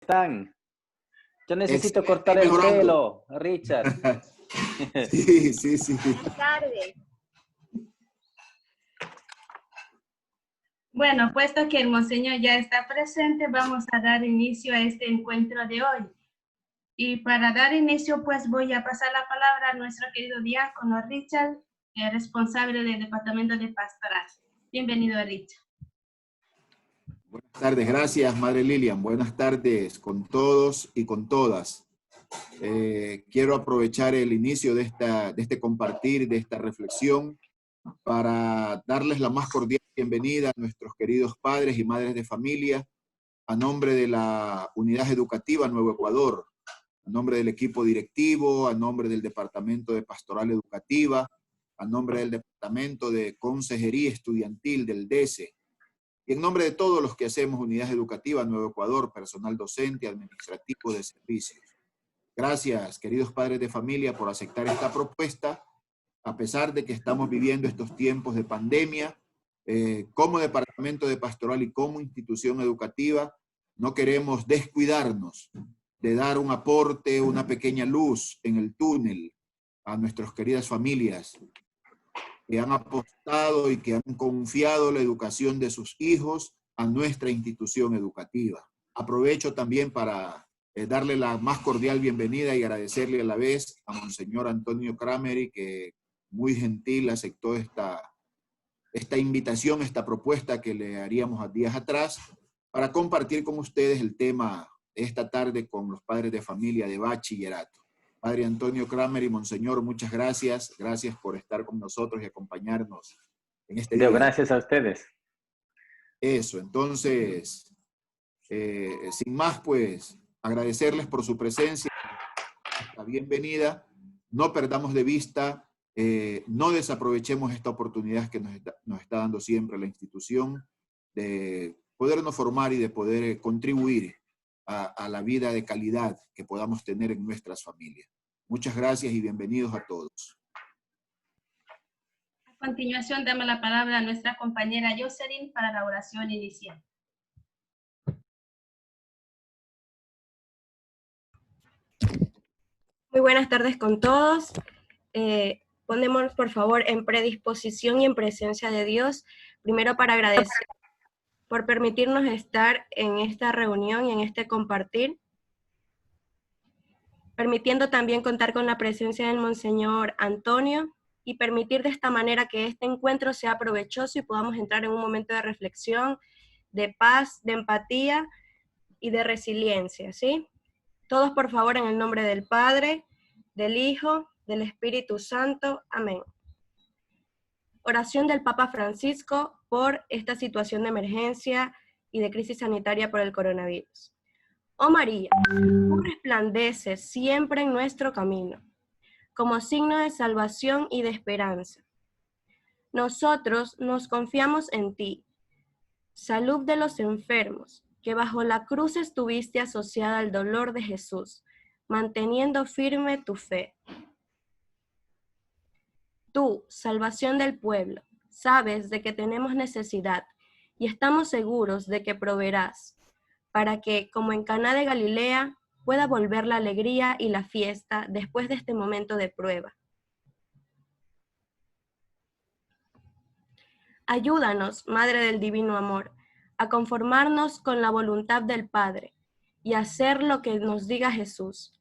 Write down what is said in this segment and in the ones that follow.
están? Yo necesito Excelente, cortar el mejorando. pelo, Richard. Sí, sí, sí. Buenas tardes. Bueno, puesto que el monseñor ya está presente, vamos a dar inicio a este encuentro de hoy. Y para dar inicio, pues voy a pasar la palabra a nuestro querido diácono Richard, responsable del Departamento de Pastoral. Bienvenido, Richard. Buenas tardes, gracias, Madre Lilian. Buenas tardes con todos y con todas. Quiero aprovechar el inicio de este compartir, de esta reflexión, para darles la más cordial bienvenida a nuestros queridos padres y madres de familia, a nombre de la Unidad Educativa Nuevo Ecuador, a nombre del equipo directivo, a nombre del Departamento de Pastoral Educativa, a nombre del Departamento de Consejería Estudiantil del DECE, y en nombre de todos los que hacemos Unidad Educativa Nuevo Ecuador, personal docente, administrativo de servicios. Gracias, queridos padres de familia, por aceptar esta propuesta, a pesar de que estamos viviendo estos tiempos de pandemia. Como Departamento de Pastoral y como institución educativa, no queremos descuidarnos de dar un aporte, una pequeña luz en el túnel a nuestras queridas familias que han apostado y que han confiado la educación de sus hijos a nuestra institución educativa. Aprovecho también para darle la más cordial bienvenida y agradecerle a la vez a Monseñor Antonio Crameri, que muy gentil aceptó esta invitación, esta propuesta que le haríamos a días atrás, para compartir con ustedes el tema esta tarde con los padres de familia de bachillerato. Padre Antonio Crameri, Monseñor, muchas gracias. Gracias por estar con nosotros y acompañarnos en este día. Gracias a ustedes. Eso, entonces, sin más, pues, agradecerles por su presencia, la bienvenida. No perdamos de vista, no desaprovechemos esta oportunidad que nos está dando siempre la institución de podernos formar y de poder contribuir a la vida de calidad que podamos tener en nuestras familias. Muchas gracias y bienvenidos a todos. A continuación, damos la palabra a nuestra compañera Jocelyn para la oración inicial. Muy buenas tardes con todos. Ponemos por favor en predisposición y en presencia de Dios, primero para agradecer por permitirnos estar en esta reunión y en este compartir, permitiendo también contar con la presencia del Monseñor Antonio y permitir de esta manera que este encuentro sea provechoso y podamos entrar en un momento de reflexión, de paz, de empatía y de resiliencia, ¿sí? Todos por favor en el nombre del Padre, del Hijo, del Espíritu Santo. Amén. Oración del Papa Francisco por esta situación de emergencia y de crisis sanitaria por el coronavirus. Oh María, tú resplandeces siempre en nuestro camino, como signo de salvación y de esperanza. Nosotros nos confiamos en ti, salud de los enfermos, que bajo la cruz estuviste asociada al dolor de Jesús, manteniendo firme tu fe. Tú, salvación del pueblo, sabes de que tenemos necesidad y estamos seguros de que proveerás, para que, como en Caná de Galilea, pueda volver la alegría y la fiesta después de este momento de prueba. Ayúdanos, Madre del Divino Amor, a conformarnos con la voluntad del Padre y hacer lo que nos diga Jesús,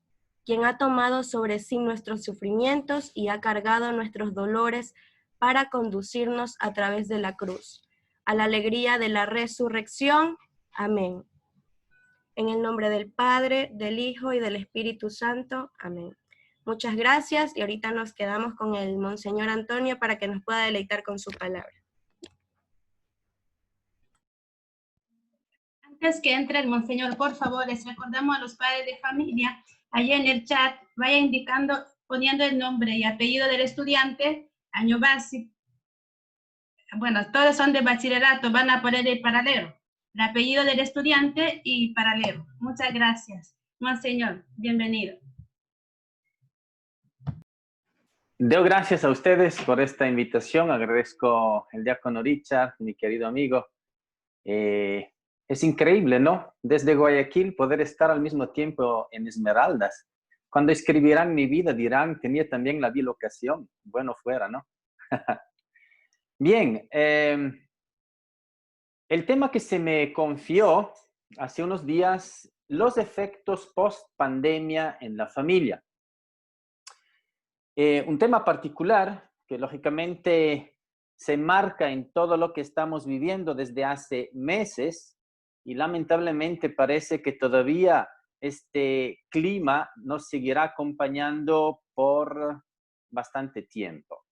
quien ha tomado sobre sí nuestros sufrimientos y ha cargado nuestros dolores para conducirnos a través de la cruz, a la alegría de la resurrección. Amén. En el nombre del Padre, del Hijo y del Espíritu Santo. Amén. Muchas gracias y ahorita nos quedamos con el Monseñor Antonio para que nos pueda deleitar con su palabra. Antes que entre el monseñor, por favor, les recordamos a los padres de familia, allá en el chat, vaya indicando, poniendo el nombre y apellido del estudiante, año básico. Bueno, todos son de bachillerato, van a poner el paralelo, el apellido del estudiante y paralelo. Muchas gracias. Monseñor, bienvenido. Doy gracias a ustedes por esta invitación. Agradezco al diácono Richard, mi querido amigo. Es increíble, ¿no? Desde Guayaquil poder estar al mismo tiempo en Esmeraldas. Cuando escribirán mi vida dirán, tenía también la bilocación. Bueno, fuera, ¿no? Bien, el tema que se me confió hace unos días, los efectos post-pandemia en la familia. Un tema particular que lógicamente se marca en todo lo que estamos viviendo desde hace meses y lamentablemente parece que todavía este clima nos seguirá acompañando por bastante tiempo.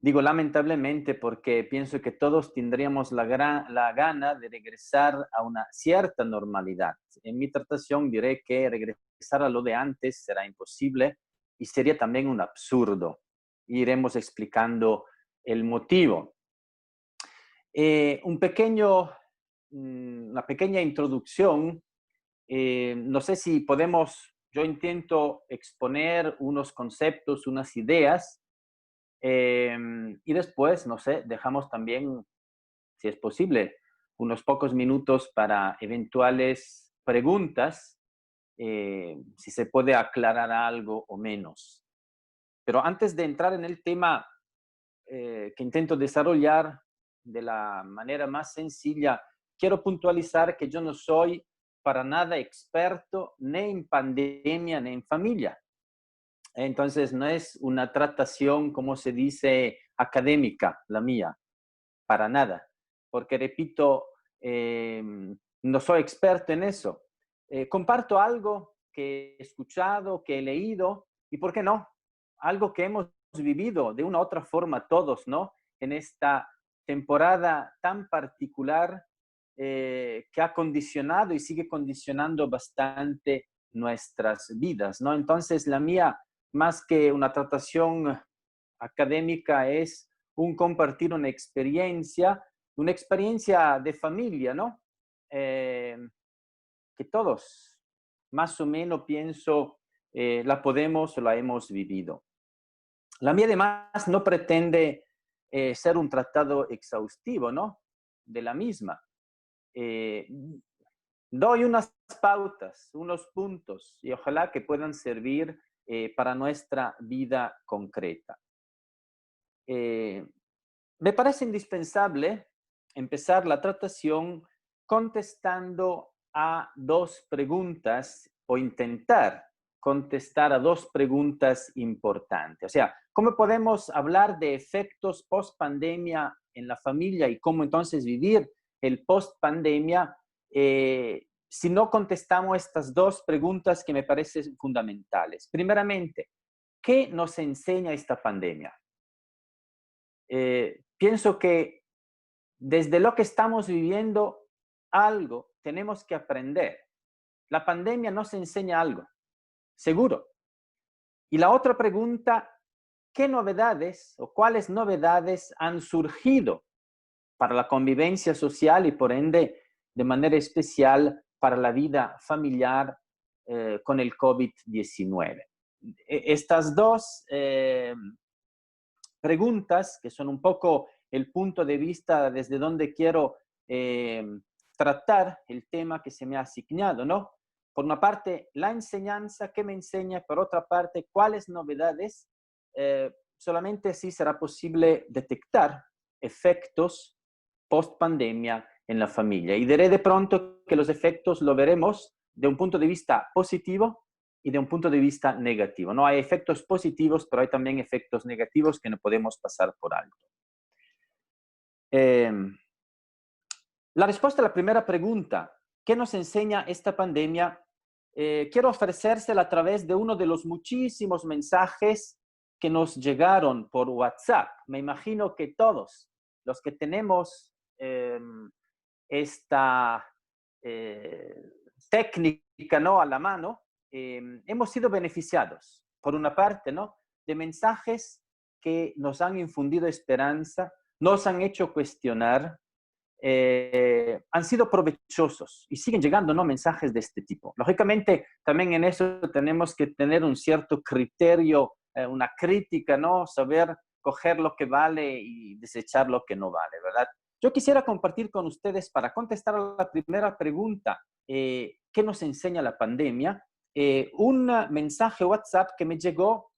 Digo lamentablemente porque pienso que todos tendríamos la gana de regresar a una cierta normalidad. En mi tratación diré que regresar a lo de antes será imposible y sería también un absurdo. Iremos explicando el motivo. Una pequeña introducción. No sé si podemos, yo intento exponer unos conceptos, unas ideas, y después, no sé, dejamos también, si es posible, unos pocos minutos para eventuales preguntas, si se puede aclarar algo o menos. Pero antes de entrar en el tema que intento desarrollar de la manera más sencilla, quiero puntualizar que yo no soy para nada experto ni en pandemia ni en familia. Entonces, no es una tratación, como se dice, académica, la mía, para nada. Porque, repito, no soy experto en eso. Comparto algo que he escuchado, que he leído, y ¿por qué no? Algo que hemos vivido de una u otra forma todos, ¿no? En esta temporada tan particular que ha condicionado y sigue condicionando bastante nuestras vidas, ¿no? Entonces, la mía, más que una tratación académica, es un compartir una experiencia de familia, ¿no? Que todos, más o menos, pienso, la podemos o la hemos vivido. La mía, además, no pretende ser un tratado exhaustivo, ¿no? De la misma. Doy unas pautas, unos puntos, y ojalá que puedan servir para nuestra vida concreta. Me parece indispensable empezar la tratación contestando a dos preguntas o intentar contestar a dos preguntas importantes. O sea, ¿cómo podemos hablar de efectos post-pandemia en la familia y cómo entonces vivir el post-pandemia si no contestamos estas dos preguntas que me parecen fundamentales? Primeramente, ¿qué nos enseña esta pandemia? Pienso que desde lo que estamos viviendo, algo tenemos que aprender. La pandemia nos enseña algo, seguro. Y la otra pregunta, ¿qué novedades o cuáles novedades han surgido para la convivencia social y por ende de manera especial para la vida familiar con el COVID-19? Estas dos preguntas, que son un poco el punto de vista desde donde quiero tratar el tema que se me ha asignado, ¿no? Por una parte, la enseñanza que me enseña, por otra parte, cuáles novedades, solamente así será posible detectar efectos post-pandemia en la familia. Y diré de pronto que los efectos lo veremos de un punto de vista positivo y de un punto de vista negativo. No hay efectos positivos, pero hay también efectos negativos que no podemos pasar por alto. La respuesta a la primera pregunta, ¿qué nos enseña esta pandemia? Quiero ofrecérsela a través de uno de los muchísimos mensajes que nos llegaron por WhatsApp. Me imagino que todos los que tenemos esta técnica, ¿no?, a la mano, hemos sido beneficiados, por una parte, ¿no?, de mensajes que nos han infundido esperanza, nos han hecho cuestionar, han sido provechosos y siguen llegando, ¿no?, mensajes de este tipo. Lógicamente, también en eso tenemos que tener un cierto criterio, una crítica, ¿no?, saber coger lo que vale y desechar lo que no vale, ¿verdad? Yo quisiera compartir con ustedes, para contestar a la primera pregunta, ¿qué nos enseña la pandemia? Un mensaje WhatsApp que me llegó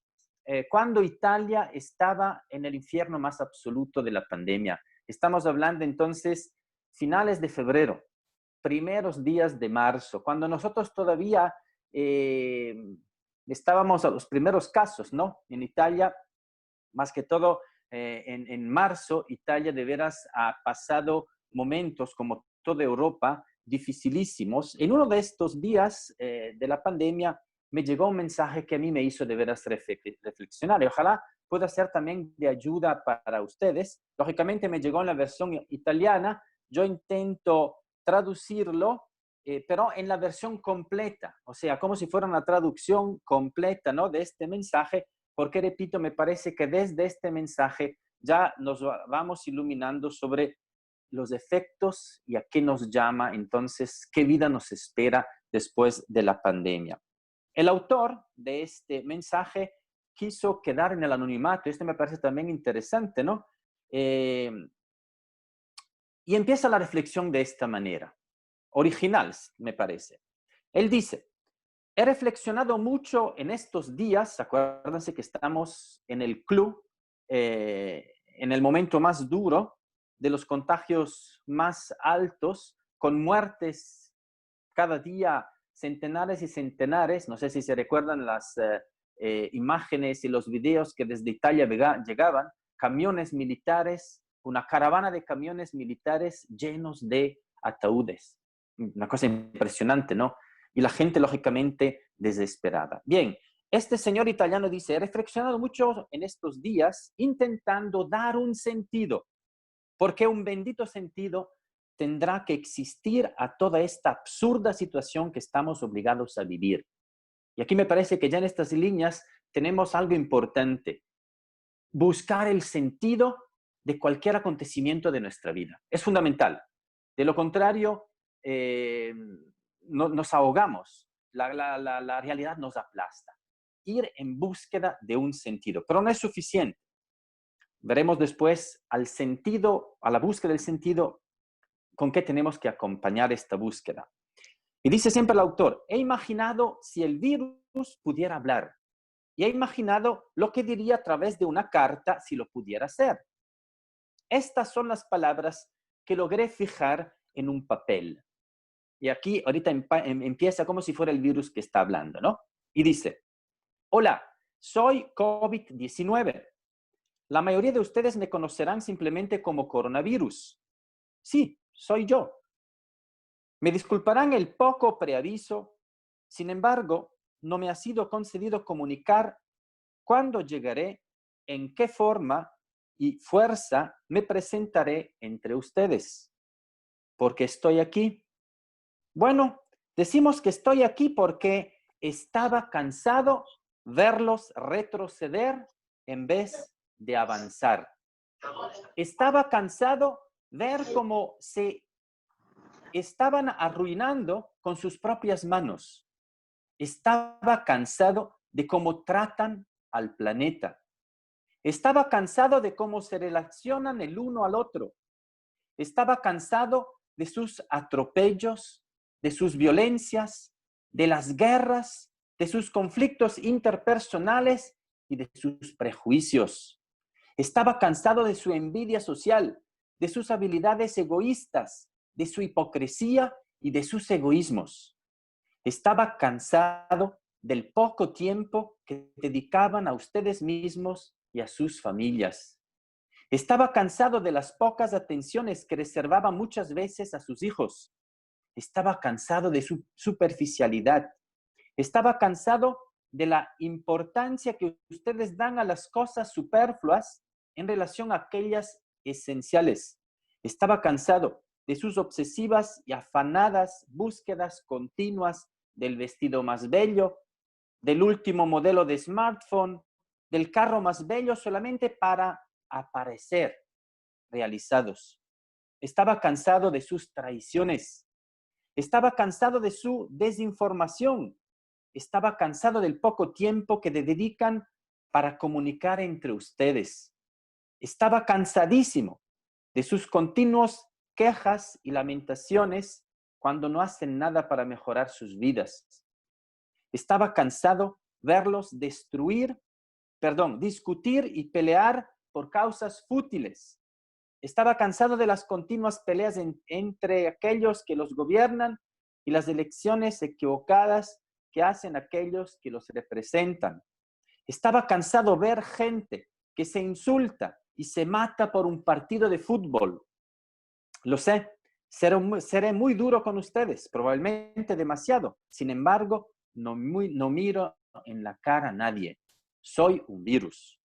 cuando Italia estaba en el infierno más absoluto de la pandemia. Estamos hablando entonces finales de febrero, primeros días de marzo, cuando nosotros todavía estábamos a los primeros casos, ¿no? En Italia, más que todo en marzo, Italia de veras ha pasado momentos, como toda Europa, dificilísimos. En uno de estos días de la pandemia me llegó un mensaje que a mí me hizo de veras reflexionar, y ojalá pueda ser también de ayuda para ustedes. Lógicamente me llegó en la versión italiana. Yo intento traducirlo, pero en la versión completa, o sea, como si fuera una traducción completa, ¿no?, de este mensaje, porque, repito, me parece que desde este mensaje ya nos vamos iluminando sobre los efectos y a qué nos llama, entonces, qué vida nos espera después de la pandemia. El autor de este mensaje quiso quedar en el anonimato. Esto me parece también interesante, ¿no? Y empieza la reflexión de esta manera, original, me parece. Él dice: he reflexionado mucho en estos días. Acuérdense que estamos en el club, en el momento más duro, de los contagios más altos, con muertes cada día, centenares y centenares. No sé si se recuerdan las imágenes y los videos que desde Italia llegaban, camiones militares, una caravana de camiones militares llenos de ataúdes. Una cosa impresionante, ¿no? Y la gente, lógicamente, desesperada. Bien, este señor italiano dice: he reflexionado mucho en estos días intentando dar un sentido, porque un bendito sentido tendrá que existir a toda esta absurda situación que estamos obligados a vivir. Y aquí me parece que ya en estas líneas tenemos algo importante: buscar el sentido de cualquier acontecimiento de nuestra vida. Es fundamental. De lo contrario, nos ahogamos, la realidad nos aplasta. Ir en búsqueda de un sentido, pero no es suficiente. Veremos después al sentido, a la búsqueda del sentido, con qué tenemos que acompañar esta búsqueda. Y dice siempre el autor: he imaginado si el virus pudiera hablar, y he imaginado lo que diría a través de una carta si lo pudiera hacer. Estas son las palabras que logré fijar en un papel. Y aquí ahorita empieza como si fuera el virus que está hablando, ¿no? Y dice: hola, soy COVID-19. La mayoría de ustedes me conocerán simplemente como coronavirus. Sí, soy yo. Me disculparán el poco preaviso. Sin embargo, no me ha sido concedido comunicar cuándo llegaré, en qué forma y fuerza me presentaré entre ustedes. ¿Por qué estoy aquí? Bueno, decimos que estoy aquí porque estaba cansado verlos retroceder en vez de avanzar. Estaba cansado ver cómo se estaban arruinando con sus propias manos. Estaba cansado de cómo tratan al planeta. Estaba cansado de cómo se relacionan el uno al otro. Estaba cansado de sus atropellos, de sus violencias, de las guerras, de sus conflictos interpersonales y de sus prejuicios. Estaba cansado de su envidia social, de sus habilidades egoístas, de su hipocresía y de sus egoísmos. Estaba cansado del poco tiempo que dedicaban a ustedes mismos y a sus familias. Estaba cansado de las pocas atenciones que reservaban muchas veces a sus hijos. Estaba cansado de su superficialidad. Estaba cansado de la importancia que ustedes dan a las cosas superfluas en relación a aquellas esenciales. Estaba cansado de sus obsesivas y afanadas búsquedas continuas del vestido más bello, del último modelo de smartphone, del carro más bello solamente para aparecer realizados. Estaba cansado de sus traiciones. Estaba cansado de su desinformación. Estaba cansado del poco tiempo que dedican para comunicar entre ustedes. Estaba cansadísimo de sus continuos quejas y lamentaciones cuando no hacen nada para mejorar sus vidas. Estaba cansado verlos discutir y pelear por causas fútiles. Estaba cansado de las continuas peleas entre aquellos que los gobiernan y las elecciones equivocadas que hacen aquellos que los representan. Estaba cansado de ver gente que se insulta y se mata por un partido de fútbol. Lo sé, seré muy duro con ustedes, probablemente demasiado. Sin embargo, no miro en la cara a nadie. Soy un virus.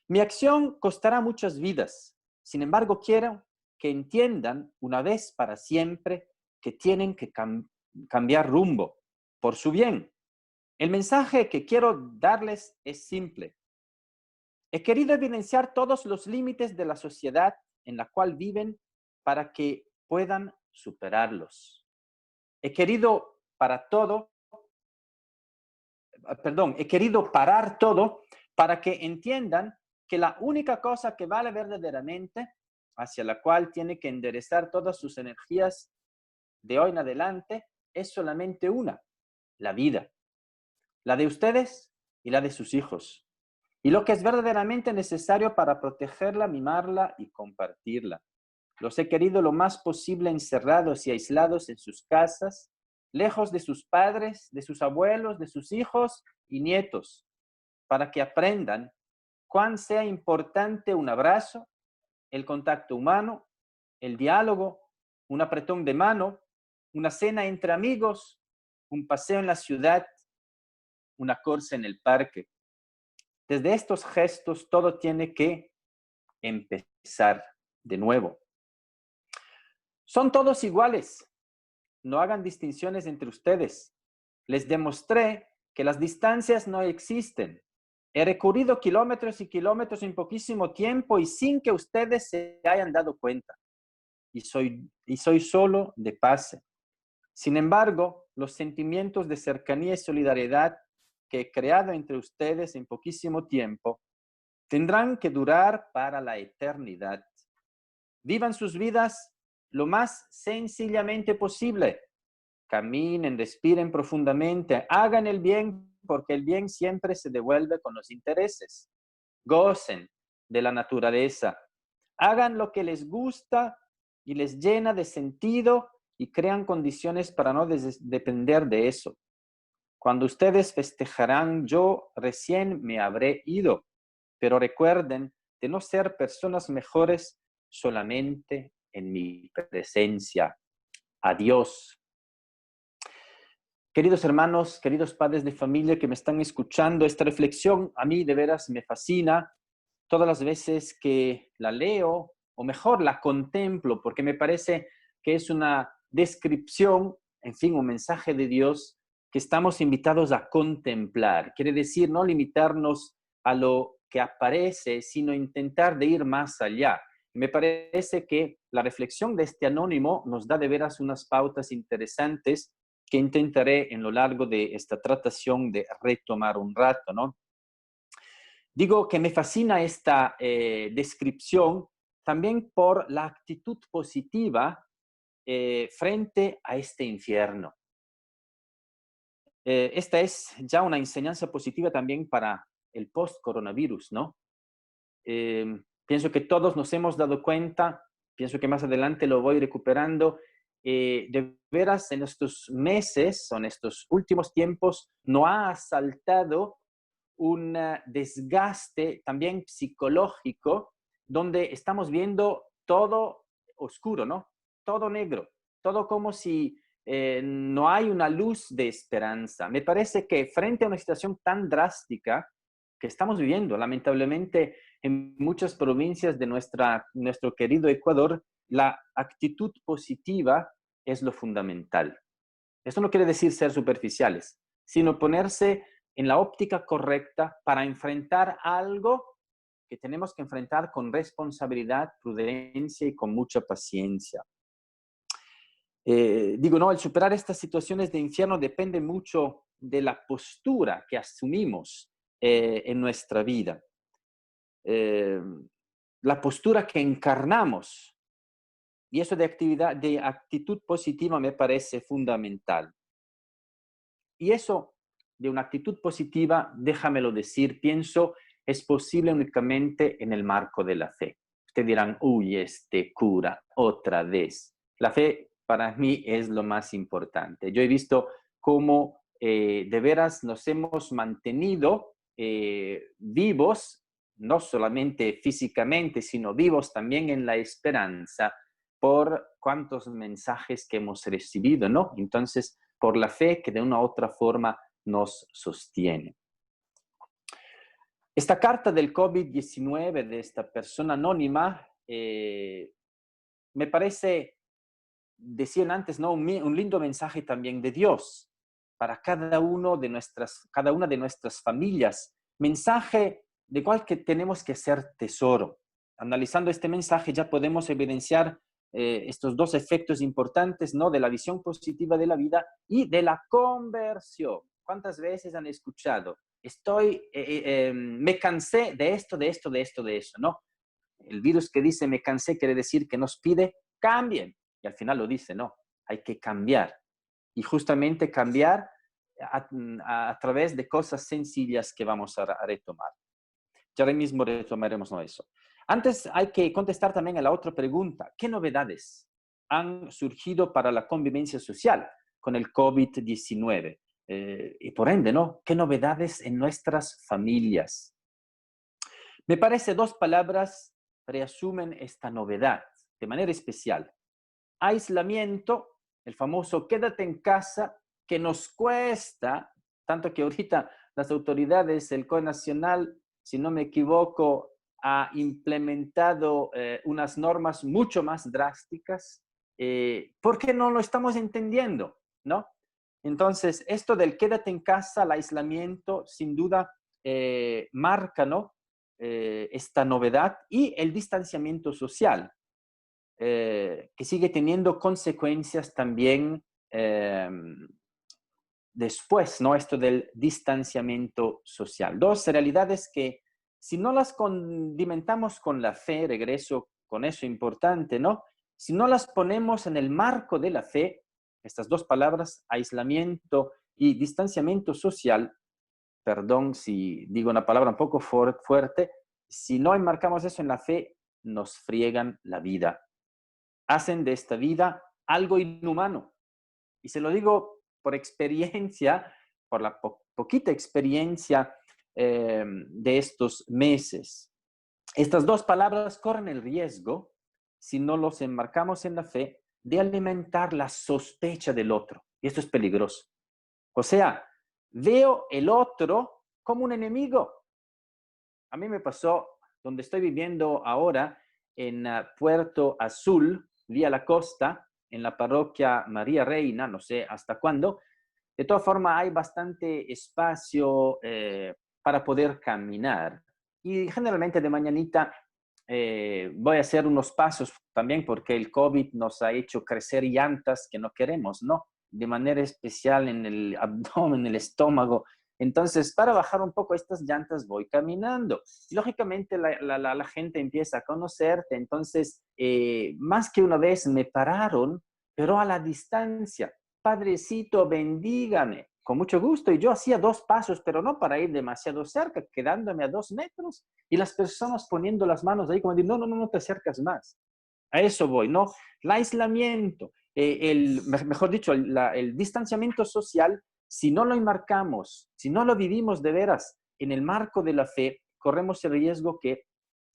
Mi acción costará muchas vidas. Sin embargo, quiero que entiendan una vez para siempre que tienen que cambiar rumbo por su bien. El mensaje que quiero darles es simple. He querido evidenciar todos los límites de la sociedad en la cual viven para que puedan superarlos. He querido parar todo para que entiendan que la única cosa que vale verdaderamente, hacia la cual tiene que enderezar todas sus energías de hoy en adelante, es solamente una, la vida. La de ustedes y la de sus hijos. Y lo que es verdaderamente necesario para protegerla, mimarla y compartirla. Los he querido lo más posible encerrados y aislados en sus casas, lejos de sus padres, de sus abuelos, de sus hijos y nietos, para que aprendan cuán sea importante un abrazo, el contacto humano, el diálogo, un apretón de mano, una cena entre amigos, un paseo en la ciudad, una corsa en el parque. Desde estos gestos todo tiene que empezar de nuevo. Son todos iguales. No hagan distinciones entre ustedes. Les demostré que las distancias no existen. He recorrido kilómetros y kilómetros en poquísimo tiempo y sin que ustedes se hayan dado cuenta. Y soy solo de paso. Sin embargo, los sentimientos de cercanía y solidaridad que he creado entre ustedes en poquísimo tiempo tendrán que durar para la eternidad. Vivan sus vidas lo más sencillamente posible. Caminen, respiren profundamente, hagan el bien, porque el bien siempre se devuelve con los intereses. Gocen de la naturaleza. Hagan lo que les gusta y les llena de sentido y crean condiciones para no depender de eso. Cuando ustedes festejarán, yo recién me habré ido, pero recuerden de no ser personas mejores solamente en mi presencia. Adiós. Queridos hermanos, queridos padres de familia que me están escuchando, esta reflexión a mí de veras me fascina todas las veces que la leo, o mejor la contemplo, porque me parece que es una descripción, en fin, un mensaje de Dios que estamos invitados a contemplar. Quiere decir no limitarnos a lo que aparece, sino intentar de ir más allá. Y me parece que la reflexión de este anónimo nos da de veras unas pautas interesantes que intentaré en lo largo de esta tratación de retomar un rato, ¿no? Digo que me fascina esta descripción también por la actitud positiva frente a este infierno. Esta es ya una enseñanza positiva también para el post-coronavirus, ¿no? Pienso que todos nos hemos dado cuenta, pienso que más adelante lo voy recuperando, de veras en estos meses o en estos últimos tiempos nos ha asaltado un desgaste también psicológico donde estamos viendo todo oscuro, ¿no? Todo negro, todo como si no hay una luz de esperanza. Me parece que frente a una situación tan drástica que estamos viviendo, lamentablemente, en muchas provincias de nuestro querido Ecuador, la actitud positiva es lo fundamental. Esto no quiere decir ser superficiales, sino ponerse en la óptica correcta para enfrentar algo que tenemos que enfrentar con responsabilidad, prudencia y con mucha paciencia. El superar estas situaciones de infierno depende mucho de la postura que asumimos en nuestra vida. La postura que encarnamos Y eso de actitud positiva me parece fundamental. Y eso de una actitud positiva, déjamelo decir, pienso, es posible únicamente en el marco de la fe. Ustedes dirán, uy, este cura, otra vez. La fe para mí es lo más importante. Yo he visto cómo de veras nos hemos mantenido vivos, no solamente físicamente, sino vivos también en la esperanza por cuántos mensajes que hemos recibido, ¿no? Entonces, por la fe que de una u otra forma nos sostiene. Esta carta del COVID-19 de esta persona anónima me parece, decían antes, ¿no? Un lindo mensaje también de Dios para cada una de nuestras familias. Mensaje de cual que tenemos que ser tesoro. Analizando este mensaje ya podemos evidenciar estos dos efectos importantes, ¿no? De la visión positiva de la vida y de la conversión. ¿Cuántas veces han escuchado? Me cansé de esto, ¿no? El virus que dice me cansé quiere decir que nos pide cambien. Y al final lo dice, no, hay que cambiar. Y justamente cambiar a través de cosas sencillas que vamos a retomar. Ya ahora mismo retomaremos eso. Antes hay que contestar también a la otra pregunta. ¿Qué novedades han surgido para la convivencia social con el COVID-19? Y por ende, ¿no? ¿Qué novedades en nuestras familias? Me parece dos palabras resumen esta novedad de manera especial. Aislamiento, el famoso quédate en casa, que nos cuesta, tanto que ahorita las autoridades, el COE Nacional, si no me equivoco, ha implementado unas normas mucho más drásticas, porque no lo estamos entendiendo, ¿no? Entonces, esto del quédate en casa, el aislamiento, sin duda marca, ¿no? Esta novedad y el distanciamiento social, que sigue teniendo consecuencias también después, ¿no? Esto del distanciamiento social. Dos realidades que si no las condimentamos con la fe, regreso con eso importante, ¿no? Si no las ponemos en el marco de la fe, estas dos palabras, aislamiento y distanciamiento social, perdón si digo una palabra un poco fuerte, si no enmarcamos eso en la fe, nos friegan la vida. Hacen de esta vida algo inhumano. Y se lo digo por experiencia, por la poquita experiencia de estos meses. Estas dos palabras corren el riesgo, si no los enmarcamos en la fe, de alimentar la sospecha del otro. Y esto es peligroso. O sea, veo el otro como un enemigo. A mí me pasó donde estoy viviendo ahora, en Puerto Azul, vía la costa, en la parroquia María Reina, no sé hasta cuándo. De todas formas, hay bastante espacio para poder caminar. Y generalmente de mañanita voy a hacer unos pasos también porque el COVID nos ha hecho crecer llantas que no queremos, ¿no? De manera especial en el abdomen, en el estómago. Entonces, para bajar un poco estas llantas, voy caminando. Y lógicamente, la gente empieza a conocerte. Entonces, más que una vez me pararon, pero a la distancia. Padrecito, bendígame. Con mucho gusto. Y yo hacía 2 pasos, pero no para ir demasiado cerca, quedándome a 2 metros. Y las personas poniendo las manos ahí como diciendo, no te acercas más. A eso voy, ¿no? El aislamiento, mejor dicho, el distanciamiento social, si no lo enmarcamos, si no lo vivimos de veras en el marco de la fe, corremos el riesgo que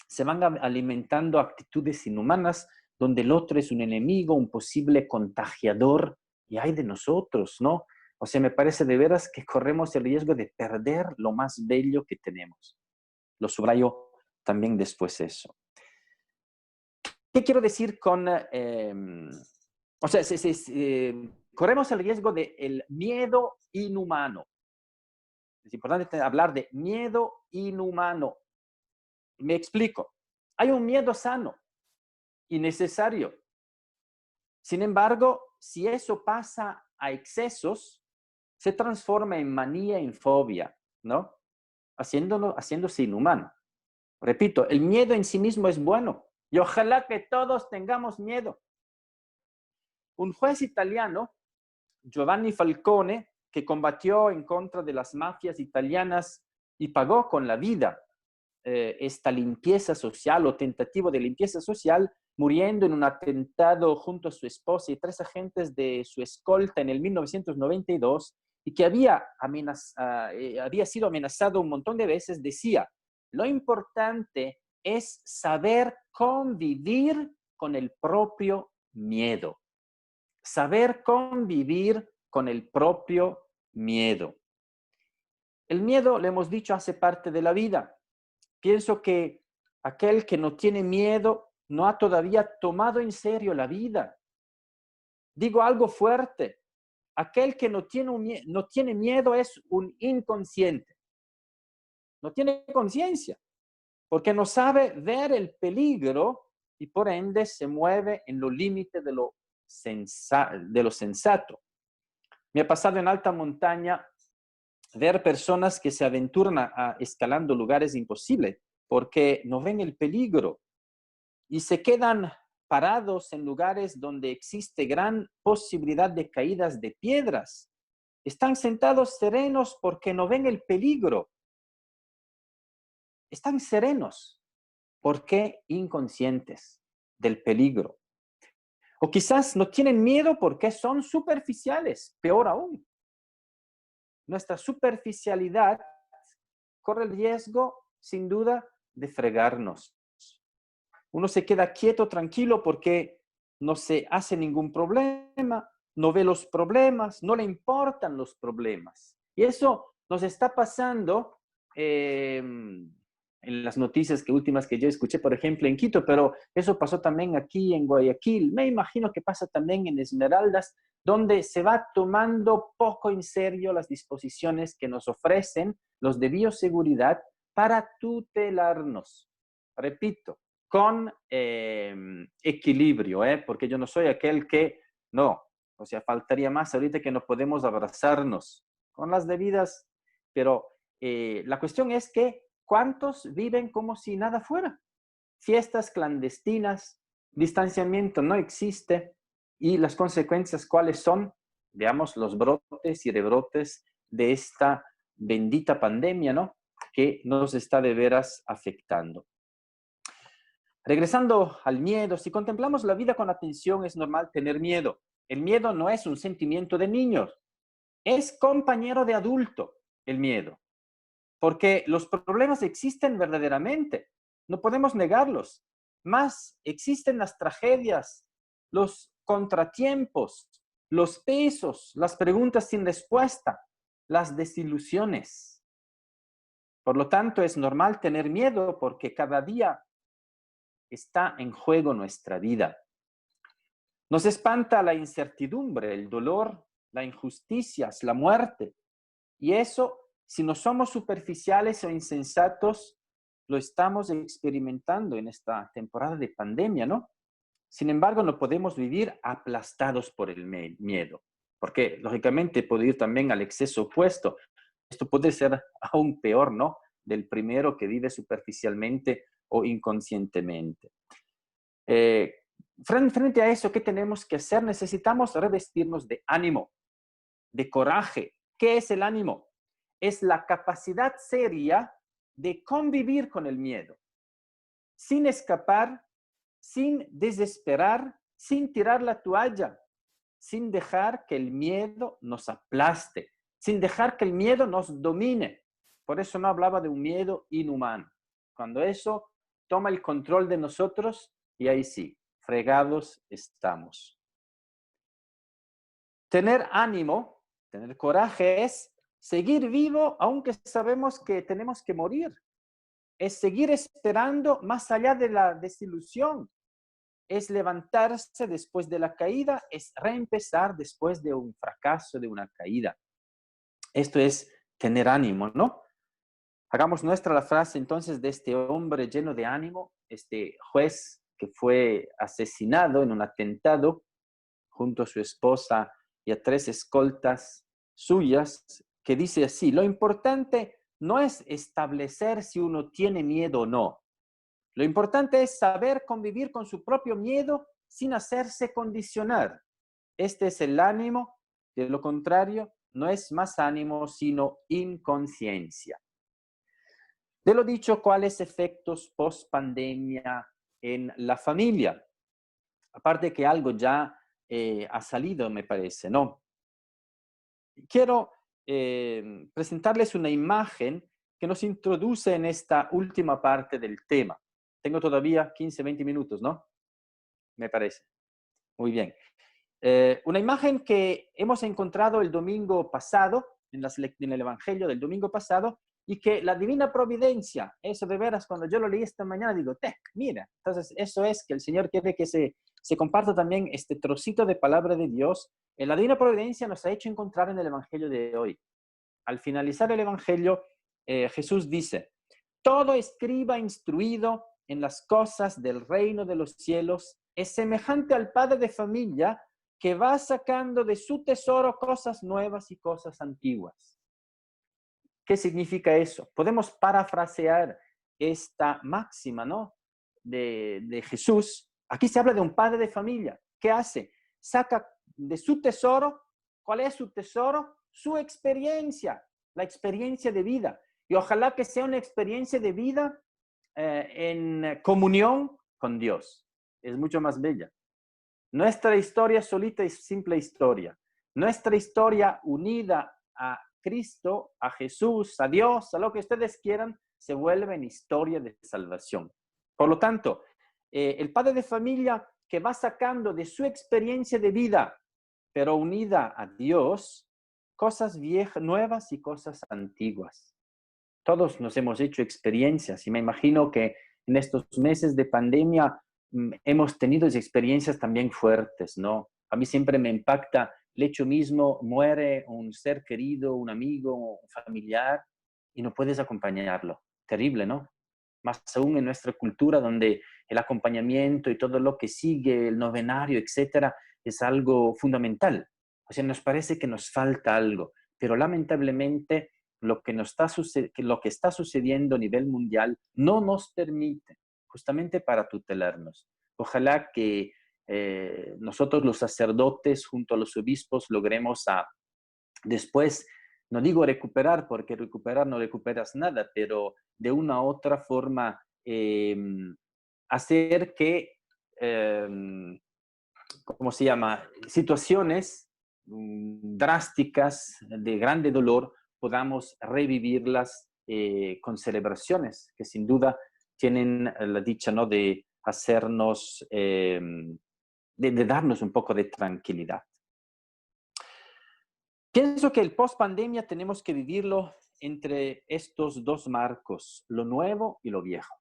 se van alimentando actitudes inhumanas donde el otro es un enemigo, un posible contagiador, y hay de nosotros, ¿no? O sea, me parece de veras que corremos el riesgo de perder lo más bello que tenemos. Lo subrayo también después eso. ¿Qué quiero decir con... corremos el riesgo del miedo inhumano. Es importante hablar de miedo inhumano. Me explico. Hay un miedo sano y necesario. Sin embargo, si eso pasa a excesos, se transforma en manía, en fobia, ¿no? Haciéndose inhumano. Repito, el miedo en sí mismo es bueno. Y ojalá que todos tengamos miedo. un juez italiano, Giovanni Falcone, que combatió en contra de las mafias italianas y pagó con la vida esta limpieza social o tentativa de limpieza social, muriendo en un atentado junto a su esposa y 3 agentes de su escolta en el 1992, y que había sido amenazado un montón de veces, decía: lo importante es saber convivir con el propio miedo. Saber convivir con el propio miedo. El miedo, le hemos dicho, hace parte de la vida. Pienso que aquel que no tiene miedo no ha todavía tomado en serio la vida. Digo algo fuerte. Aquel que no tiene miedo es un inconsciente. No tiene conciencia, porque no sabe ver el peligro y por ende se mueve en los límites de lo sensato. Me ha pasado en alta montaña ver personas que se aventuran a escalando lugares imposibles porque no ven el peligro y se quedan parados en lugares donde existe gran posibilidad de caídas de piedras. Están sentados serenos porque no ven el peligro. Están serenos porque inconscientes del peligro. O quizás no tienen miedo porque son superficiales, peor aún. Nuestra superficialidad corre el riesgo, sin duda, de fregarnos. Uno se queda quieto, tranquilo, porque no se hace ningún problema, no ve los problemas, no le importan los problemas. Y eso nos está pasando en las noticias últimas que yo escuché, por ejemplo, en Quito, pero eso pasó también aquí en Guayaquil. Me imagino que pasa también en Esmeraldas, donde se va tomando poco en serio las disposiciones que nos ofrecen los de bioseguridad para tutelarnos. Repito, con equilibrio, porque yo no soy aquel que, no, o sea, faltaría más ahorita que no podemos abrazarnos con las debidas, pero la cuestión es que ¿cuántos viven como si nada fuera? Fiestas clandestinas, distanciamiento no existe y las consecuencias, ¿cuáles son? Veamos los brotes y rebrotes de esta bendita pandemia, ¿no? Que nos está de veras afectando. Regresando al miedo, si contemplamos la vida con atención, es normal tener miedo. El miedo no es un sentimiento de niños, es compañero de adulto, el miedo. Porque los problemas existen verdaderamente, no podemos negarlos. Más existen las tragedias, los contratiempos, los pesos, las preguntas sin respuesta, las desilusiones. Por lo tanto, es normal tener miedo porque cada día está en juego nuestra vida. Nos espanta la incertidumbre, el dolor, la injusticia, la muerte. Y eso, si no somos superficiales o insensatos, lo estamos experimentando en esta temporada de pandemia, ¿no? Sin embargo, no podemos vivir aplastados por el miedo, porque lógicamente puede ir también al exceso opuesto. Esto puede ser aún peor, ¿no? Del primero que vive superficialmente o inconscientemente. Frente a eso, ¿qué tenemos que hacer? Necesitamos revestirnos de ánimo, de coraje. ¿Qué es el ánimo? Es la capacidad seria de convivir con el miedo, sin escapar, sin desesperar, sin tirar la toalla, sin dejar que el miedo nos aplaste, sin dejar que el miedo nos domine. Por eso no hablaba de un miedo inhumano. Cuando eso toma el control de nosotros, y ahí sí, fregados estamos. Tener ánimo, tener coraje es seguir vivo aunque sabemos que tenemos que morir. Es seguir esperando más allá de la desilusión. Es levantarse después de la caída, es reempezar después de un fracaso, de una caída. Esto es tener ánimo, ¿no? Hagamos nuestra la frase entonces de este hombre lleno de ánimo, este juez que fue asesinado en un atentado junto a su esposa y a 3 escoltas suyas, que dice así: lo importante no es establecer si uno tiene miedo o no. Lo importante es saber convivir con su propio miedo sin hacerse condicionar. Este es el ánimo, de lo contrario, no es más ánimo, sino inconsciencia. De lo dicho, ¿cuáles efectos post-pandemia en la familia? Aparte que algo ya ha salido, me parece, ¿no? Quiero presentarles una imagen que nos introduce en esta última parte del tema. Tengo todavía 15, 20 minutos, ¿no? Me parece. Muy bien. Una imagen que hemos encontrado el domingo pasado, en el Evangelio del domingo pasado, y que la divina providencia, eso de veras, cuando yo lo leí esta mañana, digo, mira, entonces eso es que el Señor quiere que se comparta también este trocito de palabra de Dios. La divina providencia nos ha hecho encontrar en el Evangelio de hoy. Al finalizar el Evangelio, Jesús dice, todo escriba instruido en las cosas del reino de los cielos es semejante al padre de familia que va sacando de su tesoro cosas nuevas y cosas antiguas. ¿Qué significa eso? Podemos parafrasear esta máxima, ¿no? de Jesús. Aquí se habla de un padre de familia. ¿Qué hace? Saca de su tesoro. ¿Cuál es su tesoro? Su experiencia, la experiencia de vida. Y ojalá que sea una experiencia de vida en comunión con Dios. Es mucho más bella. Nuestra historia solita es simple historia. Nuestra historia unida a Cristo, a Jesús, a Dios, a lo que ustedes quieran, se vuelve en historia de salvación. Por lo tanto, el padre de familia que va sacando de su experiencia de vida, pero unida a Dios, cosas viejas, nuevas y cosas antiguas. Todos nos hemos hecho experiencias y me imagino que en estos meses de pandemia hemos tenido experiencias también fuertes, ¿no? A mí siempre me impacta el hecho mismo, muere un ser querido, un amigo, un familiar, y no puedes acompañarlo. Terrible, ¿no? Más aún en nuestra cultura donde el acompañamiento y todo lo que sigue, el novenario, etcétera, es algo fundamental. O sea, nos parece que nos falta algo, pero lamentablemente lo que está sucediendo a nivel mundial no nos permite, justamente para tutelarnos. Ojalá que nosotros los sacerdotes junto a los obispos logremos después, no digo recuperar, porque recuperar no recuperas nada, pero de una u otra forma hacer que, ¿cómo se llama? Situaciones drásticas de grande dolor podamos revivirlas con celebraciones que sin duda tienen la dicha, ¿no?, de hacernos, de darnos un poco de tranquilidad. Pienso que el post-pandemia tenemos que vivirlo entre estos dos marcos, lo nuevo y lo viejo.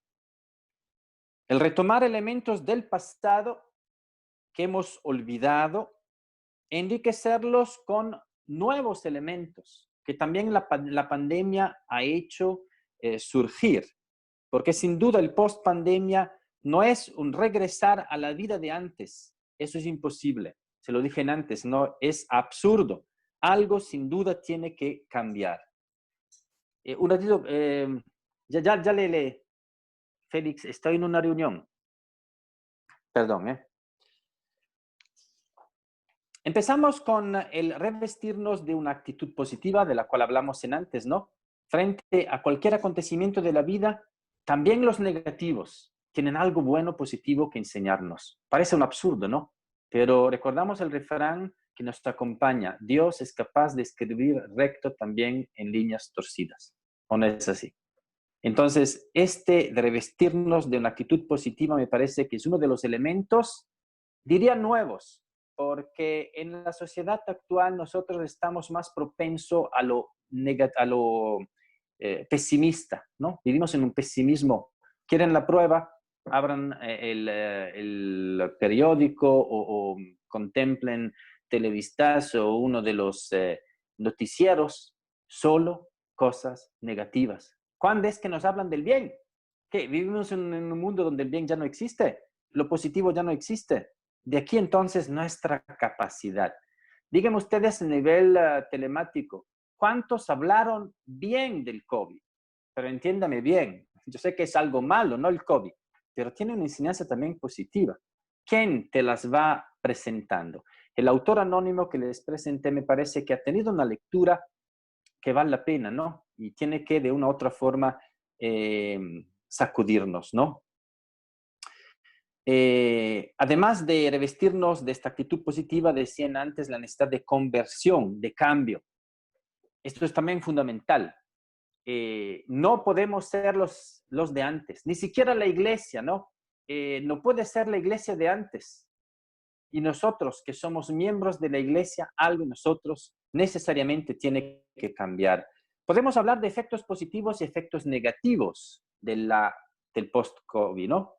El retomar elementos del pasado que hemos olvidado, enriquecerlos con nuevos elementos que también la pandemia ha hecho surgir. Porque sin duda el post-pandemia no es un regresar a la vida de antes. Eso es imposible. Se lo dije antes, no, es absurdo. Algo sin duda tiene que cambiar. Un ratito, ya le, Félix, estoy en una reunión. Perdón, Empezamos con el revestirnos de una actitud positiva, de la cual hablamos antes, ¿no? Frente a cualquier acontecimiento de la vida, también los negativos tienen algo bueno, positivo que enseñarnos. Parece un absurdo, ¿no? Pero recordamos el refrán que nos acompaña. Dios es capaz de escribir recto también en líneas torcidas. ¿O no es así? Entonces, de revestirnos de una actitud positiva me parece que es uno de los elementos, diría nuevos, porque en la sociedad actual nosotros estamos más propensos a lo pesimista, ¿no? Vivimos en un pesimismo. ¿Quieren la prueba? Abran el periódico o contemplen Televistazo o uno de los noticieros, solo cosas negativas. ¿Cuándo es que nos hablan del bien? ¿Qué? ¿Vivimos en un mundo donde el bien ya no existe? ¿Lo positivo ya no existe? De aquí entonces nuestra capacidad. Díganme ustedes a nivel telemático, ¿cuántos hablaron bien del COVID? Pero entiéndame bien, yo sé que es algo malo, no el COVID, pero tiene una enseñanza también positiva. ¿Quién te las va presentando? El autor anónimo que les presenté me parece que ha tenido una lectura que vale la pena, ¿no? Y tiene que de una u otra forma sacudirnos, ¿no? Además de revestirnos de esta actitud positiva, decían antes la necesidad de conversión, de cambio. Esto es también fundamental. No podemos ser los de antes, ni siquiera la iglesia, ¿no? No puede ser la iglesia de antes. Y nosotros, que somos miembros de la iglesia, algo en nosotros necesariamente tiene que cambiar. Podemos hablar de efectos positivos y efectos negativos del post-COVID, ¿no?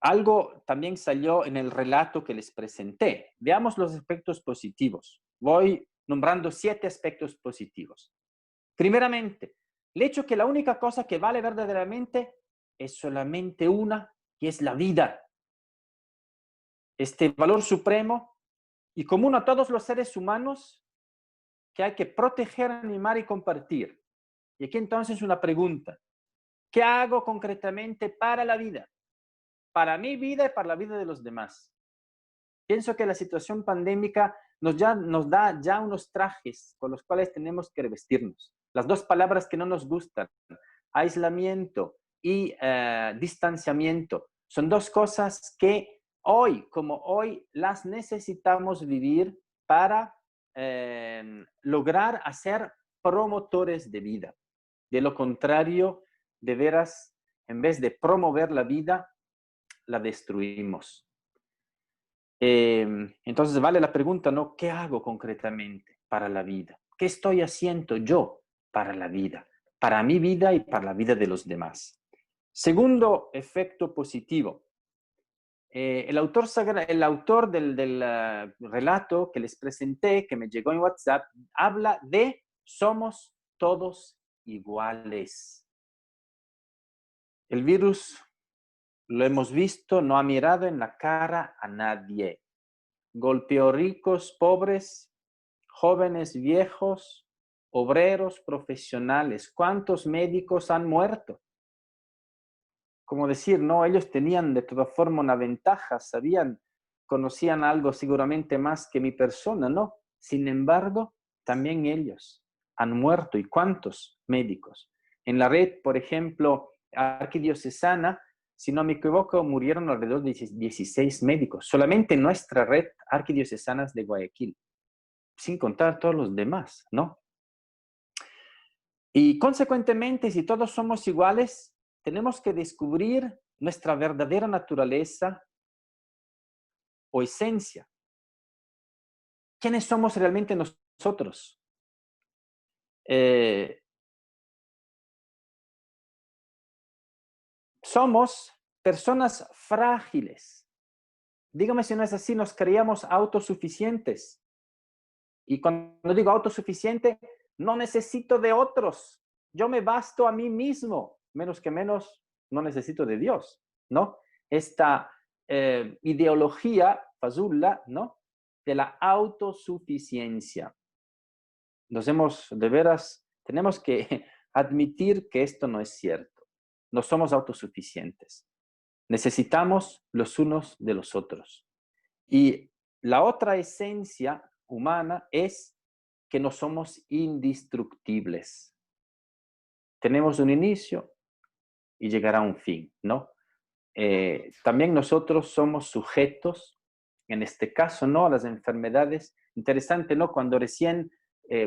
Algo también salió en el relato que les presenté. Veamos los aspectos positivos. Voy nombrando 7 aspectos positivos. Primeramente, el hecho que la única cosa que vale verdaderamente es solamente una, que es la vida. Este valor supremo y común a todos los seres humanos que hay que proteger, animar y compartir. Y aquí entonces una pregunta. ¿Qué hago concretamente para la vida? Para mi vida y para la vida de los demás. Pienso que la situación pandémica nos da ya unos trajes con los cuales tenemos que revestirnos. Las 2 palabras que no nos gustan, aislamiento y distanciamiento, son 2 cosas que hoy, como hoy, las necesitamos vivir para lograr hacer promotores de vida. De lo contrario, de veras, en vez de promover la vida, la destruimos. Entonces vale la pregunta, ¿no? ¿Qué hago concretamente para la vida? ¿Qué estoy haciendo yo para la vida? Para mi vida y para la vida de los demás. Segundo efecto positivo. El autor del relato que les presenté, que me llegó en WhatsApp, habla de somos todos iguales. El virus, lo hemos visto, no ha mirado en la cara a nadie. Golpeó ricos, pobres, jóvenes, viejos, obreros, profesionales. ¿Cuántos médicos han muerto? Como decir, no, ellos tenían de toda forma una ventaja, conocían algo seguramente más que mi persona, ¿no? Sin embargo, también ellos han muerto. ¿Y cuántos médicos? En la red, por ejemplo, arquidiocesana, si no me equivoco, murieron alrededor de 16 médicos, solamente en nuestra red arquidiocesanas de Guayaquil, sin contar todos los demás, ¿no? Y consecuentemente, si todos somos iguales, tenemos que descubrir nuestra verdadera naturaleza o esencia. ¿Quiénes somos realmente nosotros? Somos personas frágiles. Dígame si no es así, nos creíamos autosuficientes. Y cuando digo autosuficiente, no necesito de otros. Yo me basto a mí mismo. Menos que menos, no necesito de Dios, ¿no? Esta ideología fasulla, ¿no? De la autosuficiencia. Tenemos que admitir que esto no es cierto. No somos autosuficientes. Necesitamos los unos de los otros. Y la otra esencia humana es que no somos indestructibles. Tenemos un inicio y llegará un fin, ¿no? También nosotros somos sujetos, en este caso, ¿no? A las enfermedades. Interesante, ¿no? Cuando recién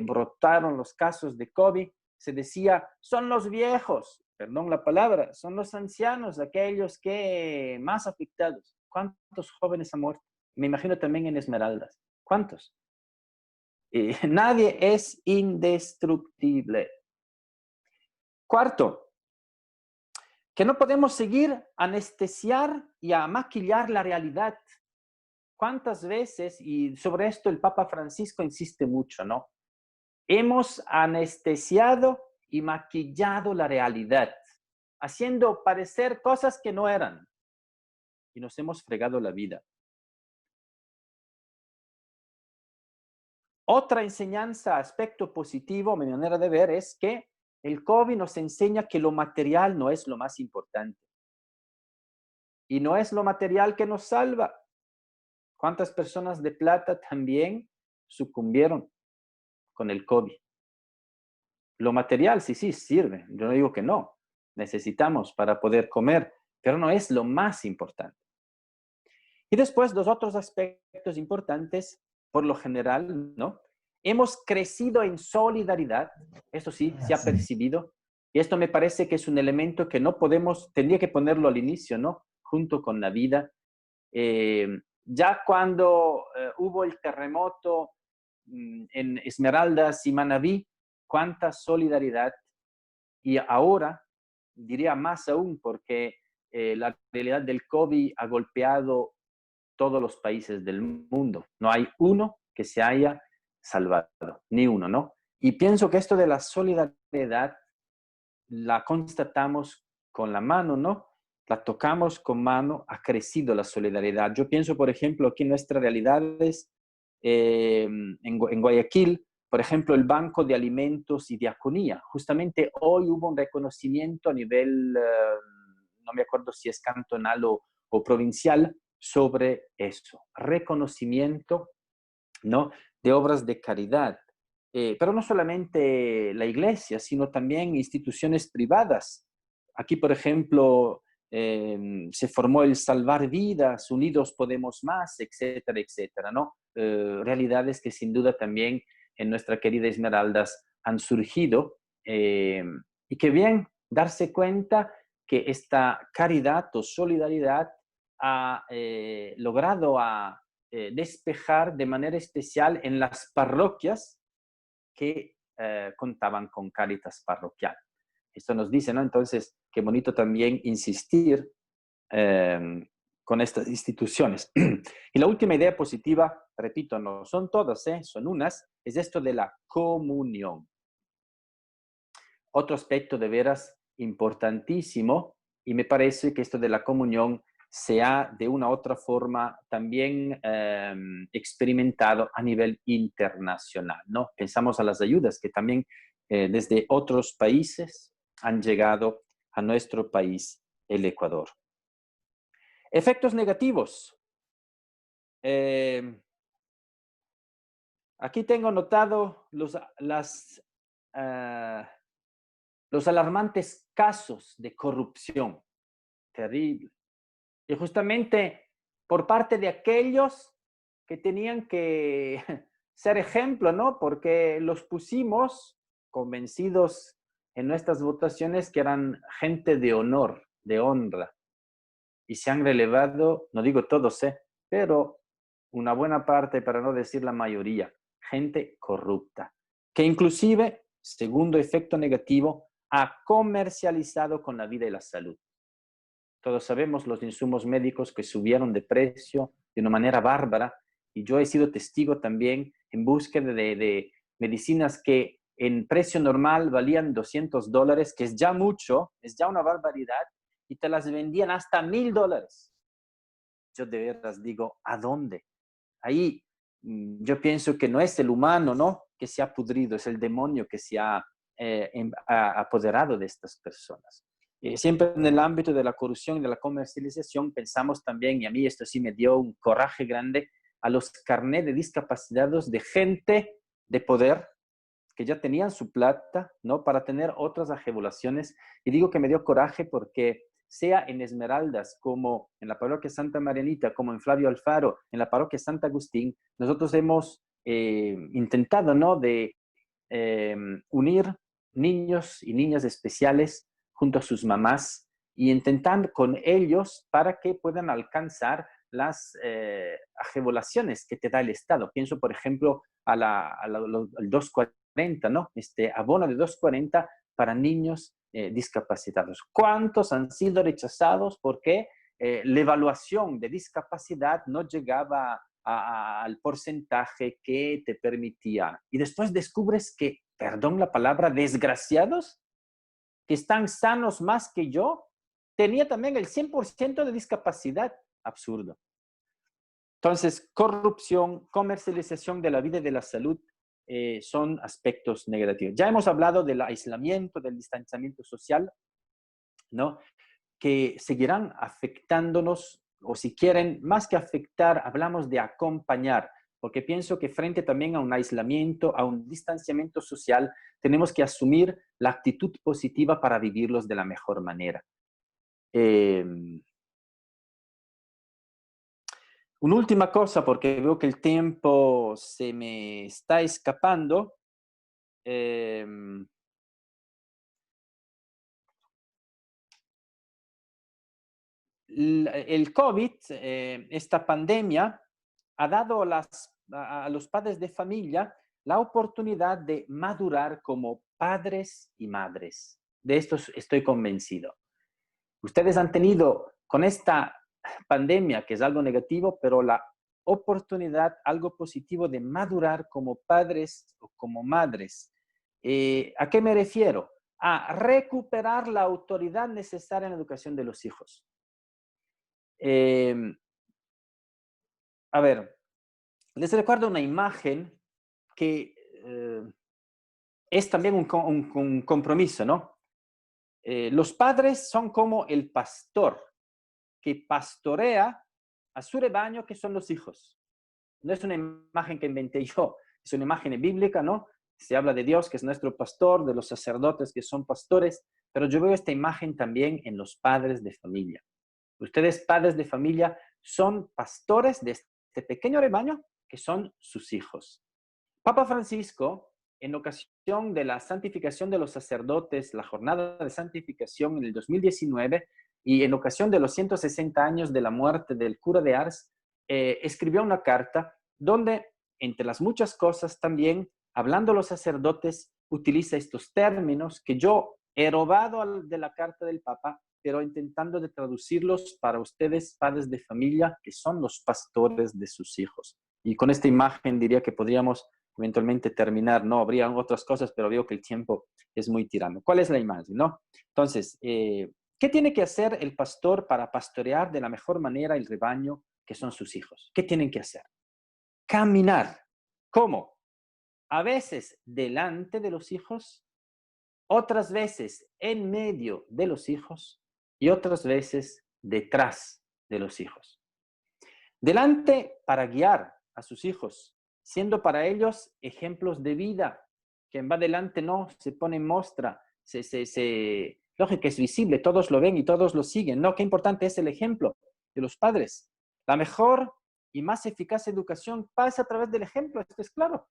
brotaron los casos de COVID, se decía, son los viejos, perdón la palabra, son los ancianos, aquellos que más afectados. ¿Cuántos jóvenes han muerto? Me imagino también en Esmeraldas. ¿Cuántos? Nadie es indestructible. Cuarto, que no podemos seguir anestesiar y a maquillar la realidad. ¿Cuántas veces, y sobre esto el Papa Francisco insiste mucho, ¿no? Hemos anestesiado y maquillado la realidad, haciendo parecer cosas que no eran, y nos hemos fregado la vida. Otra enseñanza, aspecto positivo, mi manera de ver, es que el COVID nos enseña que lo material no es lo más importante. Y no es lo material que nos salva. ¿Cuántas personas de plata también sucumbieron con el COVID? Lo material sí sirve. Yo no digo que no. Necesitamos para poder comer, pero no es lo más importante. Y después, los otros aspectos importantes, por lo general, ¿no? Hemos crecido en solidaridad. Eso sí, se ha percibido. Y esto me parece que es un elemento que no podemos, tendría que ponerlo al inicio, ¿no? Junto con la vida. Ya cuando hubo el terremoto en Esmeraldas y Manabí, cuánta solidaridad. Y ahora, diría más aún, porque la realidad del COVID ha golpeado todos los países del mundo. No hay uno que se haya salvado, ni uno, ¿no? Y pienso que esto de la solidaridad la constatamos con la mano, ¿no? La tocamos con mano, ha crecido la solidaridad. Yo pienso, por ejemplo, aquí en nuestras realidades, en Guayaquil, por ejemplo, el Banco de Alimentos y Diaconía. Justamente hoy hubo un reconocimiento a nivel, no me acuerdo si es cantonal o provincial, sobre eso. Reconocimiento, ¿no? De obras de caridad. Pero no solamente la iglesia, sino también instituciones privadas. Aquí, por ejemplo, se formó el Salvar Vidas, Unidos Podemos Más, etcétera, etcétera, ¿no? Realidades que sin duda también en nuestra querida Esmeraldas han surgido y que bien darse cuenta que esta caridad o solidaridad ha logrado despejar de manera especial en las parroquias que contaban con Cáritas parroquial. Esto nos dice, ¿no? Entonces, qué bonito también insistir con estas instituciones. Y la última idea positiva, repito, no son todas, son unas, es esto de la comunión. Otro aspecto de veras importantísimo, y me parece que esto de la comunión se ha de una u otra forma también experimentado a nivel internacional, ¿no? Pensamos a las ayudas que también desde otros países han llegado a nuestro país, el Ecuador. Efectos negativos. Aquí tengo notado los alarmantes casos de corrupción. Terrible. Y justamente por parte de aquellos que tenían que ser ejemplo, ¿no? Porque los pusimos convencidos en nuestras votaciones que eran gente de honor, de honra. Y se han relevado, no digo todos, pero una buena parte, para no decir la mayoría, gente corrupta, que inclusive, segundo efecto negativo, ha comercializado con la vida y la salud. Todos sabemos los insumos médicos que subieron de precio de una manera bárbara y yo he sido testigo también en búsqueda de medicinas que en precio normal valían $200, que es ya mucho, es ya una barbaridad, y te las vendían hasta $1,000. Yo de veras digo, ¿a dónde? Ahí yo pienso que no es el humano, ¿no?, que se ha pudrido, es el demonio que se ha apoderado de estas personas. Siempre en el ámbito de la corrupción y de la comercialización pensamos también, y a mí esto sí me dio un coraje grande, a los carnets de discapacitados de gente de poder que ya tenían su plata, ¿no?, para tener otras agebulaciones. Y digo que me dio coraje porque sea en Esmeraldas, como en la parroquia Santa Marianita, como en Flavio Alfaro, en la parroquia Santa Agustín, nosotros hemos intentado, ¿no?, de unir niños y niñas especiales junto a sus mamás y intentar con ellos para que puedan alcanzar las agebulaciones que te da el Estado. Pienso, por ejemplo, al 240, ¿no? Este abono de 240 para niños discapacitados. ¿Cuántos han sido rechazados porque la evaluación de discapacidad no llegaba al porcentaje que te permitía? Y después descubres que, perdón la palabra, desgraciados, que están sanos más que yo, tenía también el 100% de discapacidad. Absurdo. Entonces, corrupción, comercialización de la vida y de la salud son aspectos negativos. Ya hemos hablado del aislamiento, del distanciamiento social, ¿no? que seguirán afectándonos, o si quieren, más que afectar, hablamos de acompañar, porque pienso que frente también a un aislamiento, a un distanciamiento social, tenemos que asumir la actitud positiva para vivirlos de la mejor manera. Una última cosa, porque veo que el tiempo se me está escapando. El COVID, esta pandemia, ha dado a los padres de familia la oportunidad de madurar como padres y madres. De esto estoy convencido. Ustedes han tenido con esta pandemia, que es algo negativo, pero la oportunidad, algo positivo de madurar como padres o como madres. ¿A qué me refiero? A recuperar la autoridad necesaria en la educación de los hijos. A ver, les recuerdo una imagen que es también un compromiso, ¿no? Los padres son como el pastor que pastorea a su rebaño, que son los hijos. No es una imagen que inventé yo, es una imagen bíblica, ¿no? Se habla de Dios, que es nuestro pastor, de los sacerdotes, que son pastores, pero yo veo esta imagen también en los padres de familia. Ustedes, padres de familia, son pastores de este pequeño rebaño que son sus hijos. Papa Francisco, en ocasión de la santificación de los sacerdotes, la jornada de santificación en el 2019, y en ocasión de los 160 años de la muerte del cura de Ars, escribió una carta donde, entre las muchas cosas también, hablando los sacerdotes, utiliza estos términos que yo he robado de la carta del Papa, pero intentando de traducirlos para ustedes, padres de familia, que son los pastores de sus hijos. Y con esta imagen diría que podríamos eventualmente terminar, ¿no? Habrían otras cosas, pero veo que el tiempo es muy tirano. ¿Cuál es la imagen, no? Entonces, ¿qué tiene que hacer el pastor para pastorear de la mejor manera el rebaño que son sus hijos? ¿Qué tienen que hacer? Caminar. ¿Cómo? A veces delante de los hijos, otras veces en medio de los hijos y otras veces detrás de los hijos. Delante para guiar a sus hijos, siendo para ellos ejemplos de vida. Quien va delante no se pone en mostra, lógico que es visible, todos lo ven y todos lo siguen. No, qué importante es el ejemplo de los padres. La mejor y más eficaz educación pasa a través del ejemplo, esto es claro.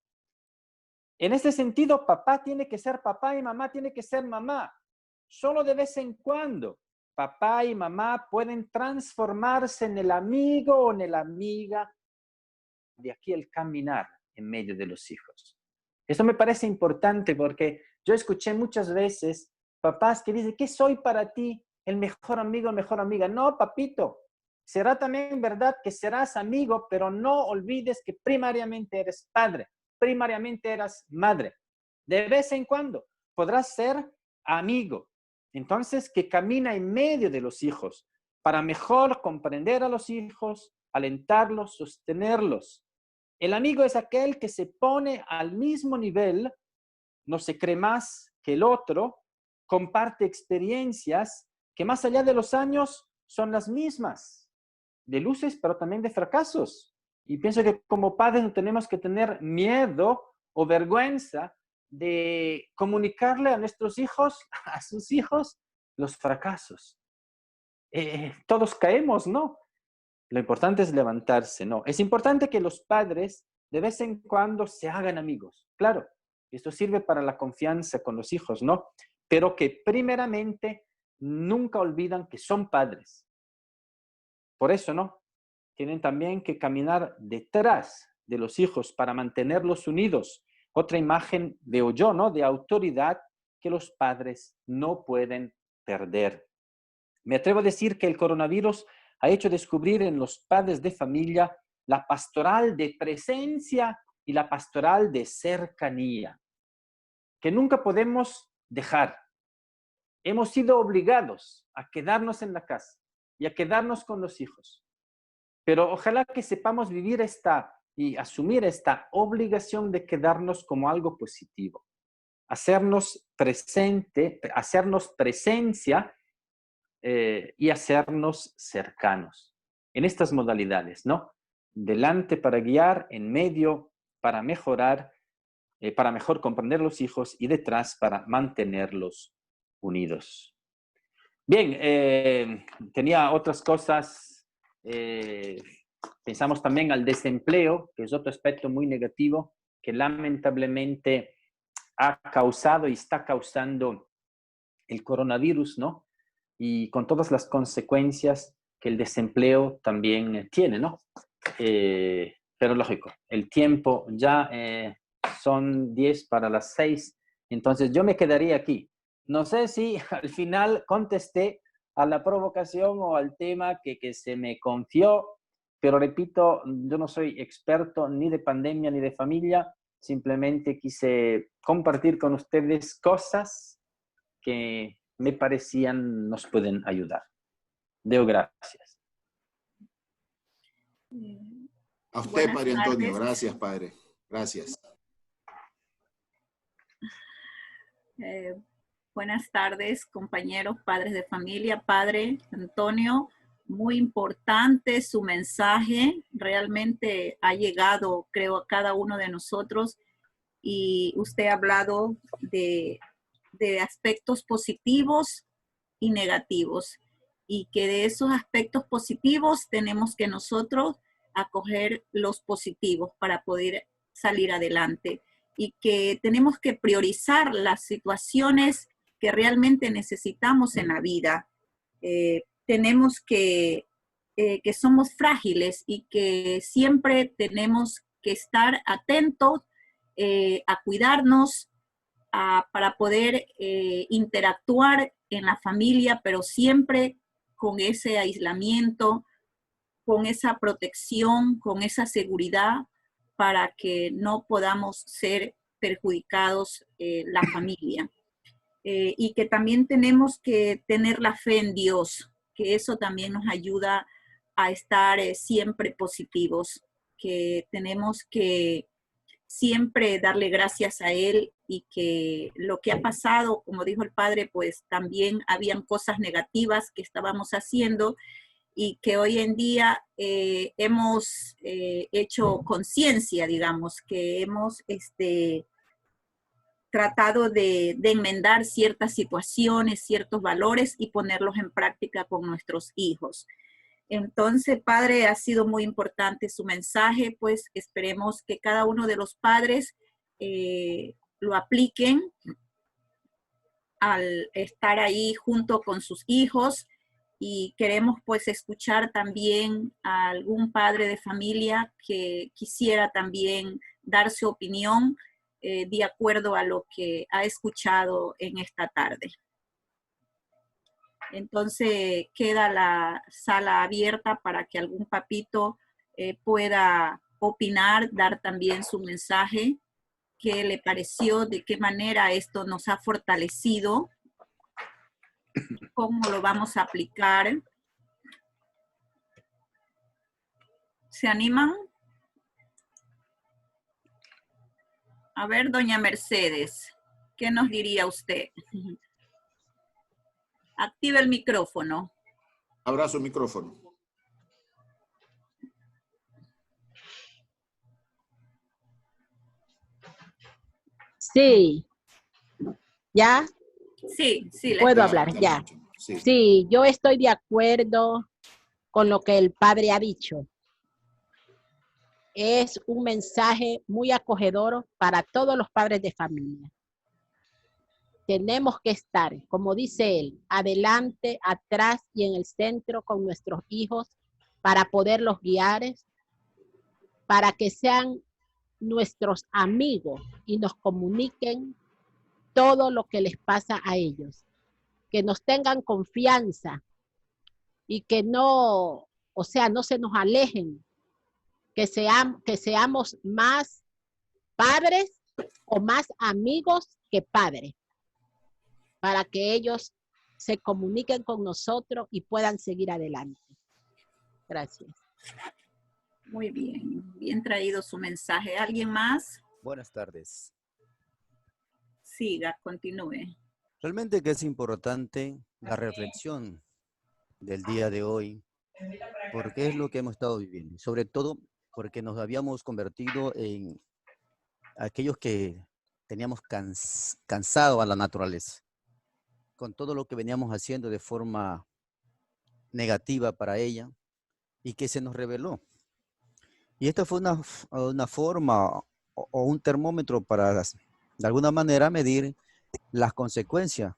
En este sentido, papá tiene que ser papá y mamá tiene que ser mamá. Solo de vez en cuando, papá y mamá pueden transformarse en el amigo o en la amiga. De aquí el caminar en medio de los hijos. Esto me parece importante porque yo escuché muchas veces papás que dicen, ¿qué soy para ti? El mejor amigo, mejor amiga. No, papito, será también verdad que serás amigo, pero no olvides que primariamente eres padre, primariamente eras madre. De vez en cuando podrás ser amigo. Entonces, que camina en medio de los hijos para mejor comprender a los hijos, alentarlos, sostenerlos. El amigo es aquel que se pone al mismo nivel, no se cree más que el otro, comparte experiencias que más allá de los años son las mismas, de luces, pero también de fracasos. Y pienso que como padres no tenemos que tener miedo o vergüenza de comunicarle a nuestros hijos, a sus hijos, los fracasos. Todos caemos, ¿no? Lo importante es levantarse, ¿no? Es importante que los padres de vez en cuando se hagan amigos. Claro, esto sirve para la confianza con los hijos, ¿no? Pero que primeramente nunca olvidan que son padres. Por eso, ¿no? Tienen también que caminar detrás de los hijos para mantenerlos unidos. Otra imagen, veo yo, ¿no? De autoridad que los padres no pueden perder. Me atrevo a decir que el coronavirus ha hecho descubrir en los padres de familia la pastoral de presencia y la pastoral de cercanía, que nunca podemos dejar. Hemos sido obligados a quedarnos en la casa y a quedarnos con los hijos. Pero ojalá que sepamos vivir y asumir esta obligación de quedarnos como algo positivo. Hacernos presencia y hacernos cercanos en estas modalidades, ¿no? Delante para guiar, en medio para mejorar, para mejor comprender los hijos y detrás para mantenerlos unidos. Bien, tenía otras cosas. Pensamos también al desempleo, que es otro aspecto muy negativo que lamentablemente ha causado y está causando el coronavirus, ¿no? Y con todas las consecuencias que el desempleo también tiene, ¿no? Pero lógico, el tiempo ya son 10 para las 6, entonces yo me quedaría aquí. No sé si al final contesté a la provocación o al tema que se me confió, pero repito, yo no soy experto ni de pandemia ni de familia, simplemente quise compartir con ustedes cosas que me parecían nos pueden ayudar. Deo gracias. A usted, Buenas Padre Antonio. tardes. Gracias, Padre. Gracias. Buenas tardes, compañeros, padres de familia. Padre Antonio, muy importante su mensaje. Realmente ha llegado, creo, a cada uno de nosotros. Y usted ha hablado de aspectos positivos y negativos. Y que de esos aspectos positivos tenemos que nosotros acoger los positivos para poder salir adelante. Y que tenemos que priorizar las situaciones que realmente necesitamos en la vida. Tenemos que somos frágiles y que siempre tenemos que estar atentos a cuidarnos, para poder interactuar en la familia, pero siempre con ese aislamiento, con esa protección, con esa seguridad, para que no podamos ser perjudicados la familia. Y que también tenemos que tener la fe en Dios, que eso también nos ayuda a estar siempre positivos, que tenemos que siempre darle gracias a Él y que lo que ha pasado, como dijo el Padre, pues también habían cosas negativas que estábamos haciendo y que hoy en día hemos hecho conciencia, digamos, que hemos tratado de enmendar ciertas situaciones, ciertos valores y ponerlos en práctica con nuestros hijos. Entonces, Padre, ha sido muy importante su mensaje, pues esperemos que cada uno de los padres lo apliquen al estar ahí junto con sus hijos, y queremos pues escuchar también a algún padre de familia que quisiera también dar su opinión de acuerdo a lo que ha escuchado en esta tarde. Entonces queda la sala abierta para que algún papito pueda opinar, dar también su mensaje, qué le pareció, de qué manera esto nos ha fortalecido, cómo lo vamos a aplicar. ¿Se animan? A ver, doña Mercedes, ¿qué nos diría usted? Activa el micrófono. Abra su micrófono. Sí. ¿Ya? Sí, sí. Puedo hablar, ya. Sí. Sí, yo estoy de acuerdo con lo que el padre ha dicho. Es un mensaje muy acogedor para todos los padres de familia. Tenemos que estar, como dice él, adelante, atrás y en el centro con nuestros hijos para poderlos guiar, para que sean nuestros amigos y nos comuniquen todo lo que les pasa a ellos. Que nos tengan confianza y que no, o sea, no se nos alejen, que seamos más padres o más amigos que padres, para que ellos se comuniquen con nosotros y puedan seguir adelante. Gracias. Muy bien, bien traído su mensaje. ¿Alguien más? Buenas tardes. Siga, continúe. Realmente que es importante la reflexión del día de hoy, porque es lo que hemos estado viviendo. Sobre todo porque nos habíamos convertido en aquellos que teníamos cansado a la naturaleza, con todo lo que veníamos haciendo de forma negativa para ella y que se nos reveló. Y esta fue una forma o un termómetro para, de alguna manera, medir las consecuencias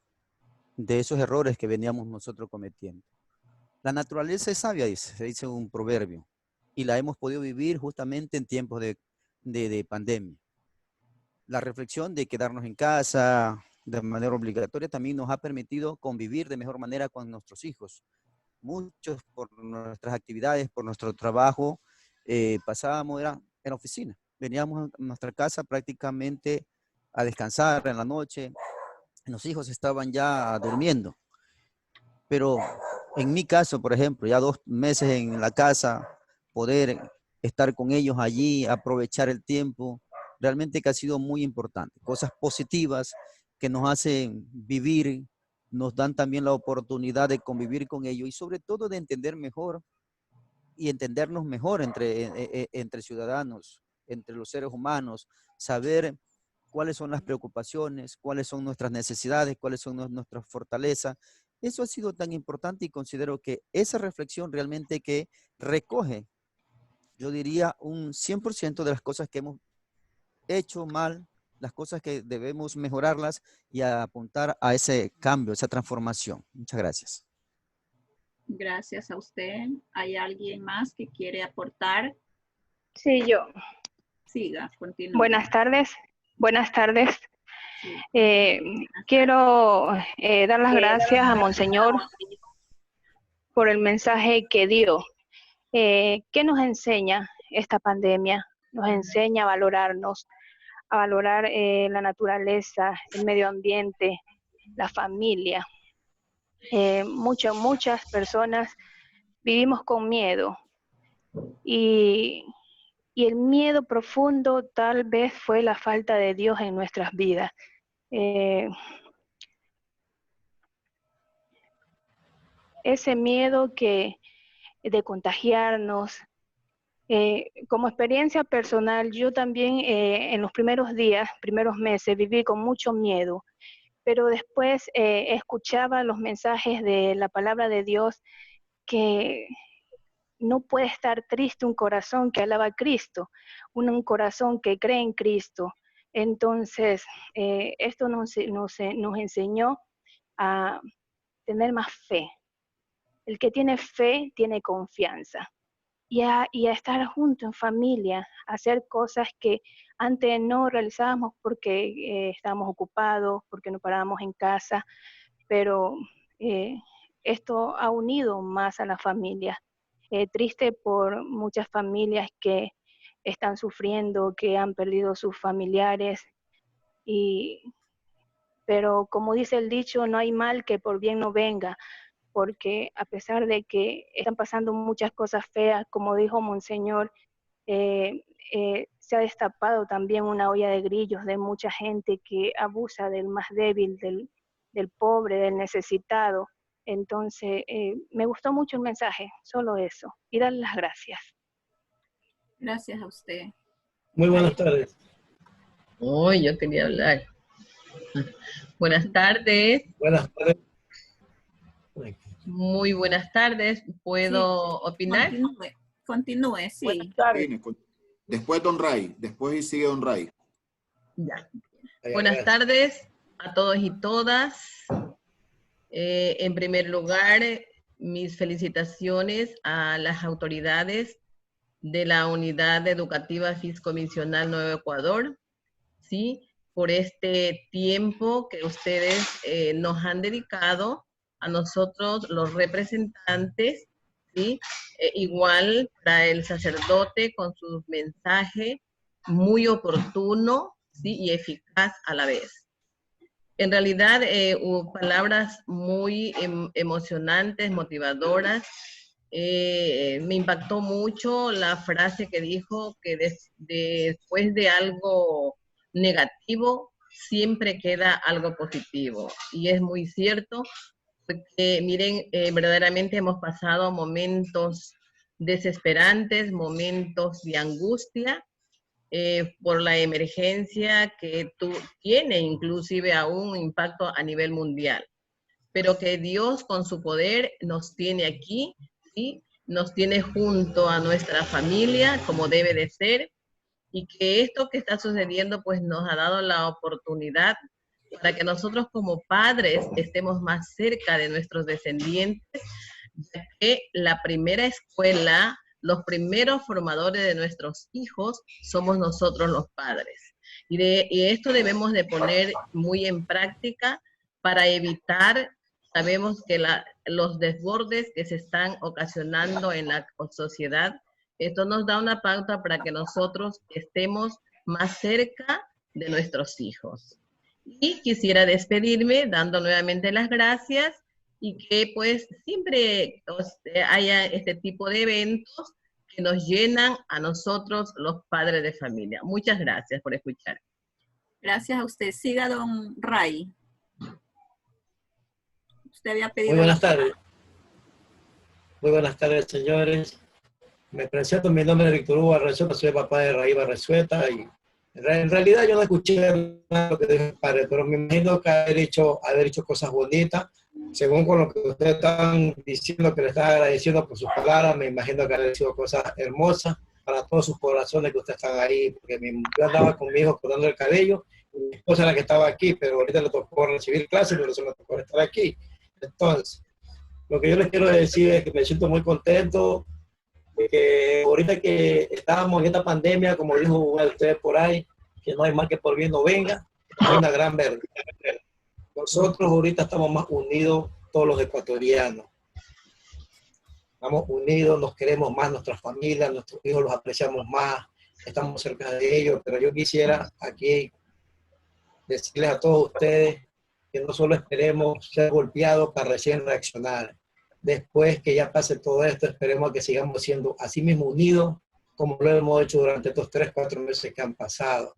de esos errores que veníamos nosotros cometiendo. La naturaleza es sabia, se dice un proverbio, y la hemos podido vivir justamente en tiempos de pandemia. La reflexión de quedarnos en casa de manera obligatoria también nos ha permitido convivir de mejor manera con nuestros hijos. Muchos por nuestras actividades, por nuestro trabajo, pasábamos, era en la oficina. Veníamos a nuestra casa prácticamente a descansar en la noche. Los hijos estaban ya durmiendo. Pero en mi caso, por ejemplo, ya 2 meses en la casa, poder estar con ellos allí, aprovechar el tiempo, realmente que ha sido muy importante. Cosas positivas que nos hacen vivir, nos dan también la oportunidad de convivir con ellos y sobre todo de entender mejor y entendernos mejor entre ciudadanos, entre los seres humanos, saber cuáles son las preocupaciones, cuáles son nuestras necesidades, cuáles son nuestras fortalezas. Eso ha sido tan importante y considero que esa reflexión realmente que recoge, yo diría, un 100% de las cosas que hemos hecho mal, las cosas que debemos mejorarlas y apuntar a ese cambio, esa transformación. Muchas gracias. Gracias a usted. ¿Hay alguien más que quiere aportar? Sí, yo. Siga, continúe. Buenas tardes. Buenas tardes. Sí. Quiero dar las gracias a Monseñor por el mensaje que dio. ¿Qué nos enseña esta pandemia? Nos enseña a valorarnos, a valorar la naturaleza, el medio ambiente, la familia. Muchas personas vivimos con miedo y el miedo profundo tal vez fue la falta de Dios en nuestras vidas. Ese miedo de contagiarnos. Como experiencia personal, yo también en los primeros días, primeros meses, viví con mucho miedo, pero después escuchaba los mensajes de la palabra de Dios que no puede estar triste un corazón que alaba a Cristo, un corazón que cree en Cristo. Entonces, esto nos enseñó a tener más fe. El que tiene fe tiene confianza. Y a estar juntos en familia, a hacer cosas que antes no realizábamos porque estábamos ocupados, porque no parábamos en casa, pero esto ha unido más a la familia. Triste por muchas familias que están sufriendo, que han perdido sus familiares, pero como dice el dicho, no hay mal que por bien no venga, porque a pesar de que están pasando muchas cosas feas, como dijo Monseñor, se ha destapado también una olla de grillos de mucha gente que abusa del más débil, del pobre, del necesitado. Entonces, me gustó mucho el mensaje, solo eso, y darle las gracias. Gracias a usted. Muy buenas tardes. Hoy yo quería hablar. Buenas tardes. Buenas tardes. Muy buenas tardes. ¿Puedo opinar? Continúe, sí. Después Don Ray, después sigue Don Ray. Ya. Buenas tardes a todos y todas. En primer lugar, mis felicitaciones a las autoridades de la Unidad Educativa Fiscomisional Nuevo Ecuador, ¿sí? Por este tiempo que ustedes nos han dedicado a nosotros, los representantes, ¿sí? Igual para el sacerdote con su mensaje muy oportuno, ¿sí? Y eficaz a la vez. En realidad, hubo palabras muy emocionantes, motivadoras. Me impactó mucho la frase que dijo que después de algo negativo siempre queda algo positivo. Y es muy cierto, porque miren, verdaderamente hemos pasado momentos desesperantes, momentos de angustia, por la emergencia que tiene inclusive aún un impacto a nivel mundial. Pero que Dios con su poder nos tiene aquí, ¿sí? Nos tiene junto a nuestra familia como debe de ser, y que esto que está sucediendo pues nos ha dado la oportunidad para que nosotros como padres estemos más cerca de nuestros descendientes, ya que la primera escuela, los primeros formadores de nuestros hijos somos nosotros los padres. Y esto debemos de poner muy en práctica para evitar, sabemos que los desbordes que se están ocasionando en la sociedad, esto nos da una pauta para que nosotros estemos más cerca de nuestros hijos. Y quisiera despedirme dando nuevamente las gracias y que pues siempre haya este tipo de eventos que nos llenan a nosotros los padres de familia. Muchas gracias por escuchar. Gracias a usted. Siga, don Ray. Usted había pedido... Muy buenas tardes. Muy buenas tardes, señores. Me presento, mi nombre es Víctor Hugo Barresueta, soy papá de Raí Barresueta y en realidad yo no escuché nada de lo que dijo el padre, pero me imagino que haber hecho cosas bonitas, según con lo que ustedes están diciendo, que le están agradeciendo por sus palabras, me imagino que haber sido cosas hermosas para todos sus corazones que ustedes están ahí, porque yo andaba con mi hijo cortando el cabello, y mi esposa era la que estaba aquí, pero ahorita le tocó recibir clases, pero se le tocó estar aquí. Entonces, lo que yo les quiero decir es que me siento muy contento, que ahorita que estábamos en esta pandemia, como dijo uno de ustedes por ahí, que no hay mal que por bien no venga, hay una gran verdad. Nosotros ahorita estamos más unidos, todos los ecuatorianos. Estamos unidos, nos queremos más, nuestras familias, nuestros hijos los apreciamos más, estamos cerca de ellos, pero yo quisiera aquí decirles a todos ustedes que no solo esperemos ser golpeados para recién reaccionar. Después que ya pase todo esto, esperemos que sigamos siendo así mismo unidos como lo hemos hecho durante estos 3-4 meses que han pasado.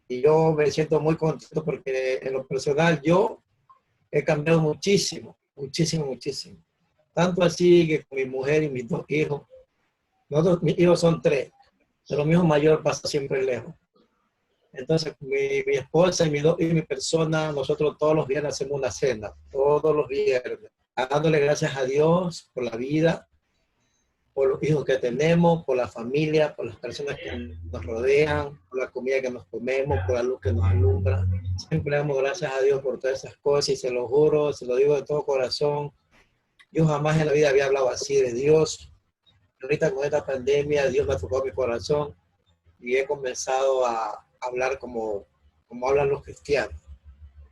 Y yo me siento muy contento porque en lo personal yo he cambiado muchísimo, muchísimo, muchísimo. Tanto así que con mi mujer y mis 2 hijos, mis hijos son 3, pero mi hijo mayor pasa siempre lejos. Entonces mi esposa y mi persona, nosotros todos los viernes hacemos una cena, todos los viernes, dándole gracias a Dios por la vida, por los hijos que tenemos, por la familia, por las personas que nos rodean, por la comida que nos comemos, por la luz que nos alumbra. Siempre damos gracias a Dios por todas esas cosas y se lo juro, se lo digo de todo corazón. Yo jamás en la vida había hablado así de Dios. Ahorita con esta pandemia Dios me ha tocado mi corazón y he comenzado a hablar como hablan los cristianos.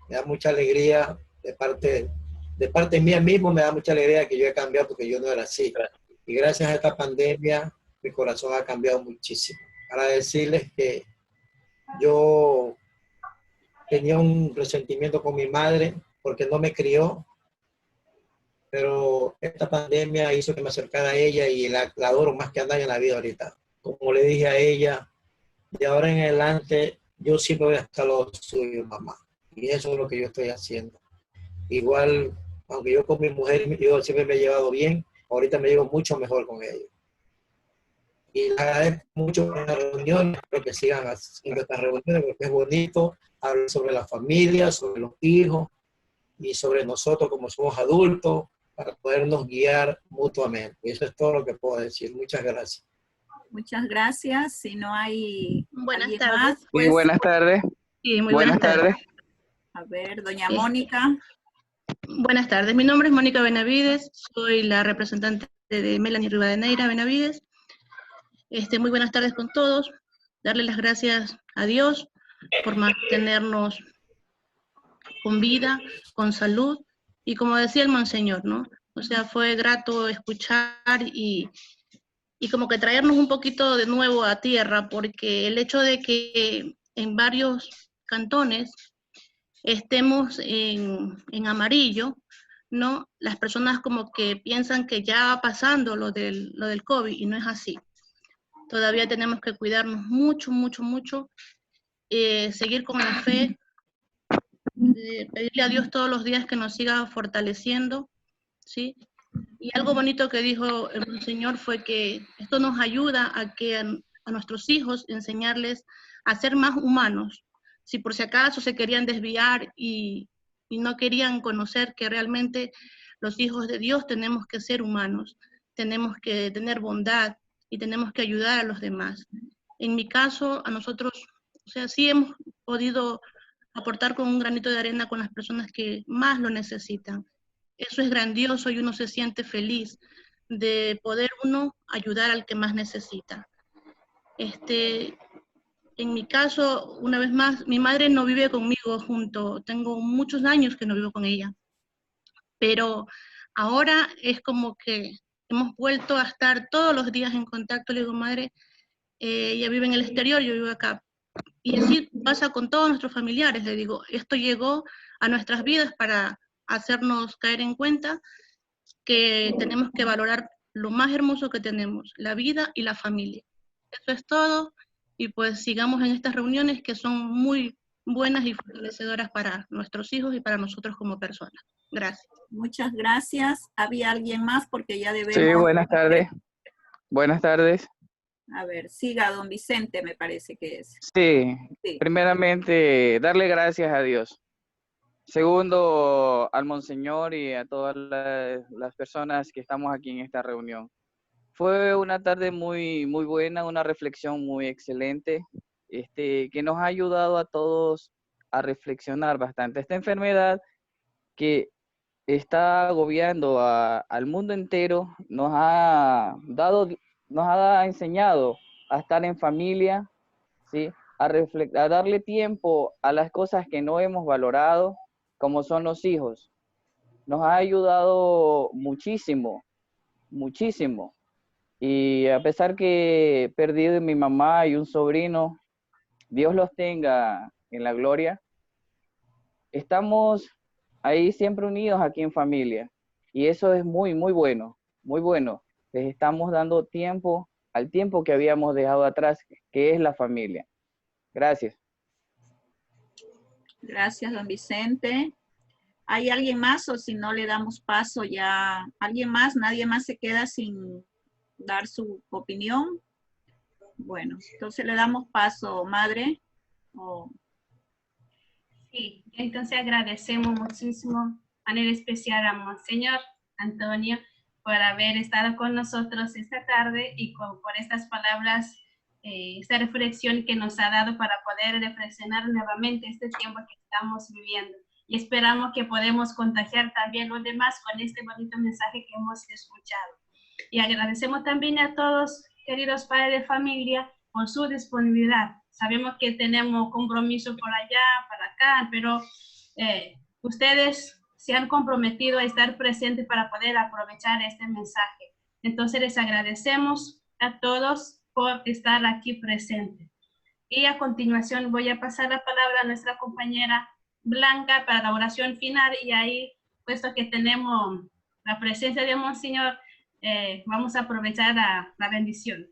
Me da mucha alegría de parte mía mismo, me da mucha alegría que yo he cambiado porque yo no era así. Y gracias a esta pandemia, mi corazón ha cambiado muchísimo. Para decirles que yo tenía un resentimiento con mi madre porque no me crió, pero esta pandemia hizo que me acercara a ella y la adoro más que a nadie en la vida ahorita. Como le dije a ella, de ahora en adelante yo siempre voy a estar a lo suyo, mamá. Y eso es lo que yo estoy haciendo. Igual, aunque yo con mi mujer y mi hijo siempre me he llevado bien, ahorita me llevo mucho mejor con ellos. Y les agradezco mucho las reuniones, espero que sigan haciendo estas reuniones porque es bonito hablar sobre la familia, sobre los hijos y sobre nosotros como somos adultos para podernos guiar mutuamente. Y eso es todo lo que puedo decir. Muchas gracias. Muchas gracias. Si no hay buenas tardes. Más, pues, sí, buenas tardes. Sí, muy buenas tardes. A ver, doña Mónica. Buenas tardes, mi nombre es Mónica Benavides, soy la representante de Melanie Rivadeneira Benavides. Muy buenas tardes con todos, darle las gracias a Dios por mantenernos con vida, con salud, y como decía el monseñor, ¿no? O sea, fue grato escuchar y como que traernos un poquito de nuevo a tierra, porque el hecho de que en varios cantones estemos en amarillo, ¿no? Las personas como que piensan que ya va pasando lo del COVID, y no es así. Todavía tenemos que cuidarnos mucho, mucho, mucho, seguir con la fe, pedirle a Dios todos los días que nos siga fortaleciendo, ¿sí? Y algo bonito que dijo el Monseñor fue que esto nos ayuda a que a nuestros hijos enseñarles a ser más humanos. Si por si acaso se querían desviar y no querían conocer que realmente los hijos de Dios tenemos que ser humanos, tenemos que tener bondad y tenemos que ayudar a los demás. En mi caso, a nosotros, o sea, sí hemos podido aportar con un granito de arena con las personas que más lo necesitan. Eso es grandioso y uno se siente feliz de poder uno ayudar al que más necesita. En mi caso, una vez más, mi madre no vive conmigo junto, tengo muchos años que no vivo con ella, pero ahora es como que hemos vuelto a estar todos los días en contacto. Le digo, madre, ella vive en el exterior, yo vivo acá. Y así pasa con todos nuestros familiares. Le digo, esto llegó a nuestras vidas para hacernos caer en cuenta que tenemos que valorar lo más hermoso que tenemos, la vida y la familia. Eso es todo, y pues sigamos en estas reuniones que son muy buenas y fortalecedoras para nuestros hijos y para nosotros como personas. Gracias. Muchas gracias. ¿Había alguien más? Porque ya debemos... Sí, buenas tardes. Buenas tardes. A ver, siga don Vicente, me parece que es. Sí, Sí. Primeramente, darle gracias a Dios. Segundo, al Monseñor y a todas las personas que estamos aquí en esta reunión. Fue una tarde muy buena, una reflexión muy excelente, que nos ha ayudado a todos a reflexionar bastante. Esta enfermedad que está agobiando al mundo entero nos ha enseñado a estar en familia, ¿sí? A darle tiempo a las cosas que no hemos valorado, como son los hijos. Nos ha ayudado muchísimo, muchísimo. Y a pesar que he perdido a mi mamá y un sobrino, Dios los tenga en la gloria, estamos ahí siempre unidos aquí en familia. Y eso es muy bueno, muy bueno. Les estamos dando tiempo al tiempo que habíamos dejado atrás, que es la familia. Gracias. Gracias, don Vicente. ¿Hay alguien más o si no le damos paso ya? ¿Alguien más? ¿Nadie más se queda sin dar su opinión? Bueno, entonces le damos paso, madre. Sí, entonces agradecemos muchísimo, de manera especial a Monseñor Antonio por haber estado con nosotros esta tarde y por estas palabras, esta reflexión que nos ha dado para poder reflexionar nuevamente este tiempo que estamos viviendo. Y esperamos que podamos contagiar también a los demás con este bonito mensaje que hemos escuchado. Y agradecemos también a todos, queridos padres de familia, por su disponibilidad. Sabemos que tenemos compromiso por allá, para acá, pero ustedes se han comprometido a estar presentes para poder aprovechar este mensaje. Entonces les agradecemos a todos por estar aquí presentes. Y a continuación voy a pasar la palabra a nuestra compañera Blanca para la oración final, y ahí, puesto que tenemos la presencia de Monseñor, vamos a aprovechar la bendición.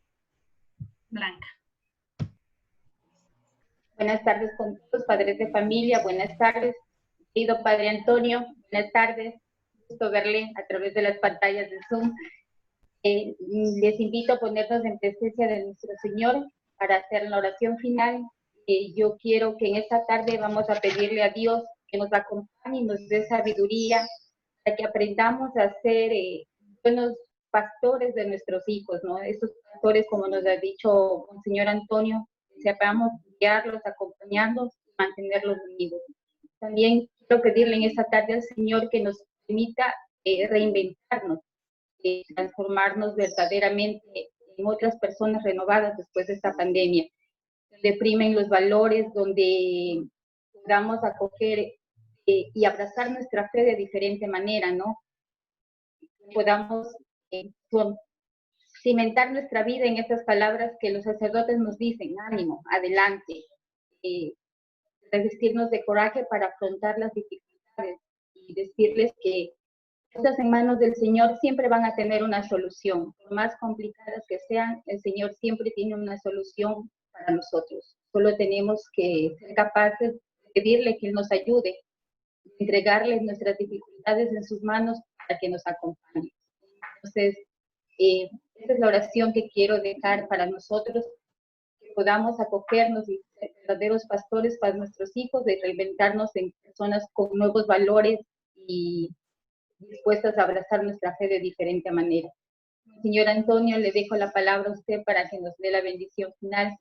Blanca. Buenas tardes con todos, padres de familia, buenas tardes. Querido Padre Antonio, buenas tardes. Gusto verle a través de las pantallas de Zoom. Les invito a ponernos en presencia de nuestro Señor para hacer la oración final. Yo quiero que en esta tarde vamos a pedirle a Dios que nos acompañe y nos dé sabiduría para que aprendamos a ser buenos pastores de nuestros hijos, ¿no? Esos pastores, como nos ha dicho el señor Antonio, que sepamos guiarlos, acompañarlos y mantenerlos unidos. También quiero pedirle en esta tarde al Señor que nos permita reinventarnos, transformarnos verdaderamente en otras personas renovadas después de esta pandemia, donde primen los valores, donde podamos acoger y abrazar nuestra fe de diferente manera, ¿no? Podamos cimentar nuestra vida en estas palabras que los sacerdotes nos dicen: ánimo, adelante, revestirnos de coraje para afrontar las dificultades y decirles que estas en manos del Señor siempre van a tener una solución. Por más complicadas que sean, el Señor siempre tiene una solución para nosotros. Solo tenemos que ser capaces de pedirle que Él nos ayude entregarles nuestras dificultades en sus manos para que nos acompañen. Entonces, esa es la oración que quiero dejar para nosotros, que podamos acogernos y ser verdaderos pastores para nuestros hijos, de reinventarnos en personas con nuevos valores y dispuestas a abrazar nuestra fe de diferente manera. Señor Antonio, le dejo la palabra a usted para que nos dé la bendición final.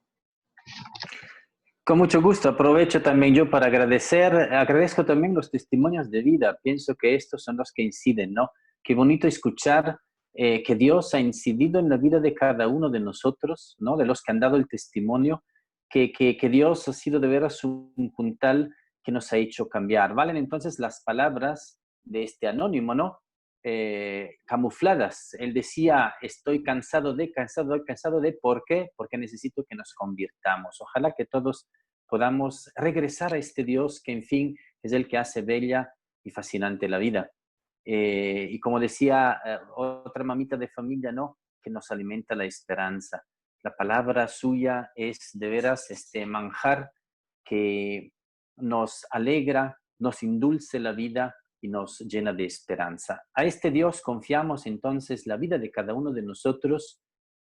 Con mucho gusto. Aprovecho también yo para agradezco también los testimonios de vida. Pienso que estos son los que inciden, ¿no? Qué bonito escuchar que Dios ha incidido en la vida de cada uno de nosotros, ¿no? De los que han dado el testimonio, que Dios ha sido de veras un puntal que nos ha hecho cambiar. Valen entonces las palabras de este anónimo, ¿no? Camufladas. Él decía, estoy cansado de, ¿por qué? Porque necesito que nos convirtamos. Ojalá que todos podamos regresar a este Dios que, en fin, es el que hace bella y fascinante la vida. Y como decía otra mamita de familia, ¿no? Que nos alimenta la esperanza. La palabra suya es de veras este manjar que nos alegra, nos indulce la vida y nos llena de esperanza. A este Dios confiamos entonces la vida de cada uno de nosotros,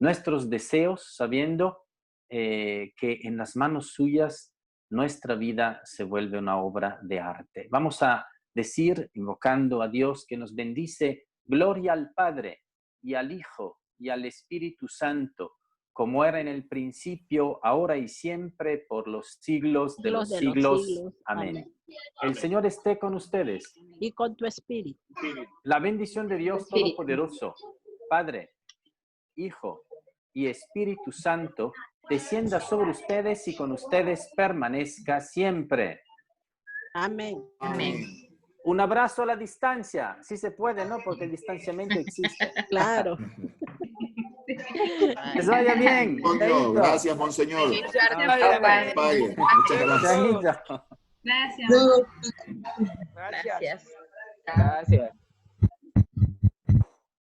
nuestros deseos, sabiendo que en las manos suyas nuestra vida se vuelve una obra de arte. Vamos a decir, invocando a Dios que nos bendice, gloria al Padre y al Hijo y al Espíritu Santo, como era en el principio, ahora y siempre, por los siglos de los siglos. Amén. El Señor esté con ustedes. Y con tu espíritu. La bendición de Dios Todopoderoso, Padre, Hijo y Espíritu Santo, descienda sobre ustedes y con ustedes permanezca siempre. Amén. Amén. Un abrazo a la distancia, si se puede, ¿no? Porque el distanciamiento existe. Claro. Que les vaya bien. Gracias, Monseñor. Gracias. Muchas gracias. Gracias. Gracias. Gracias.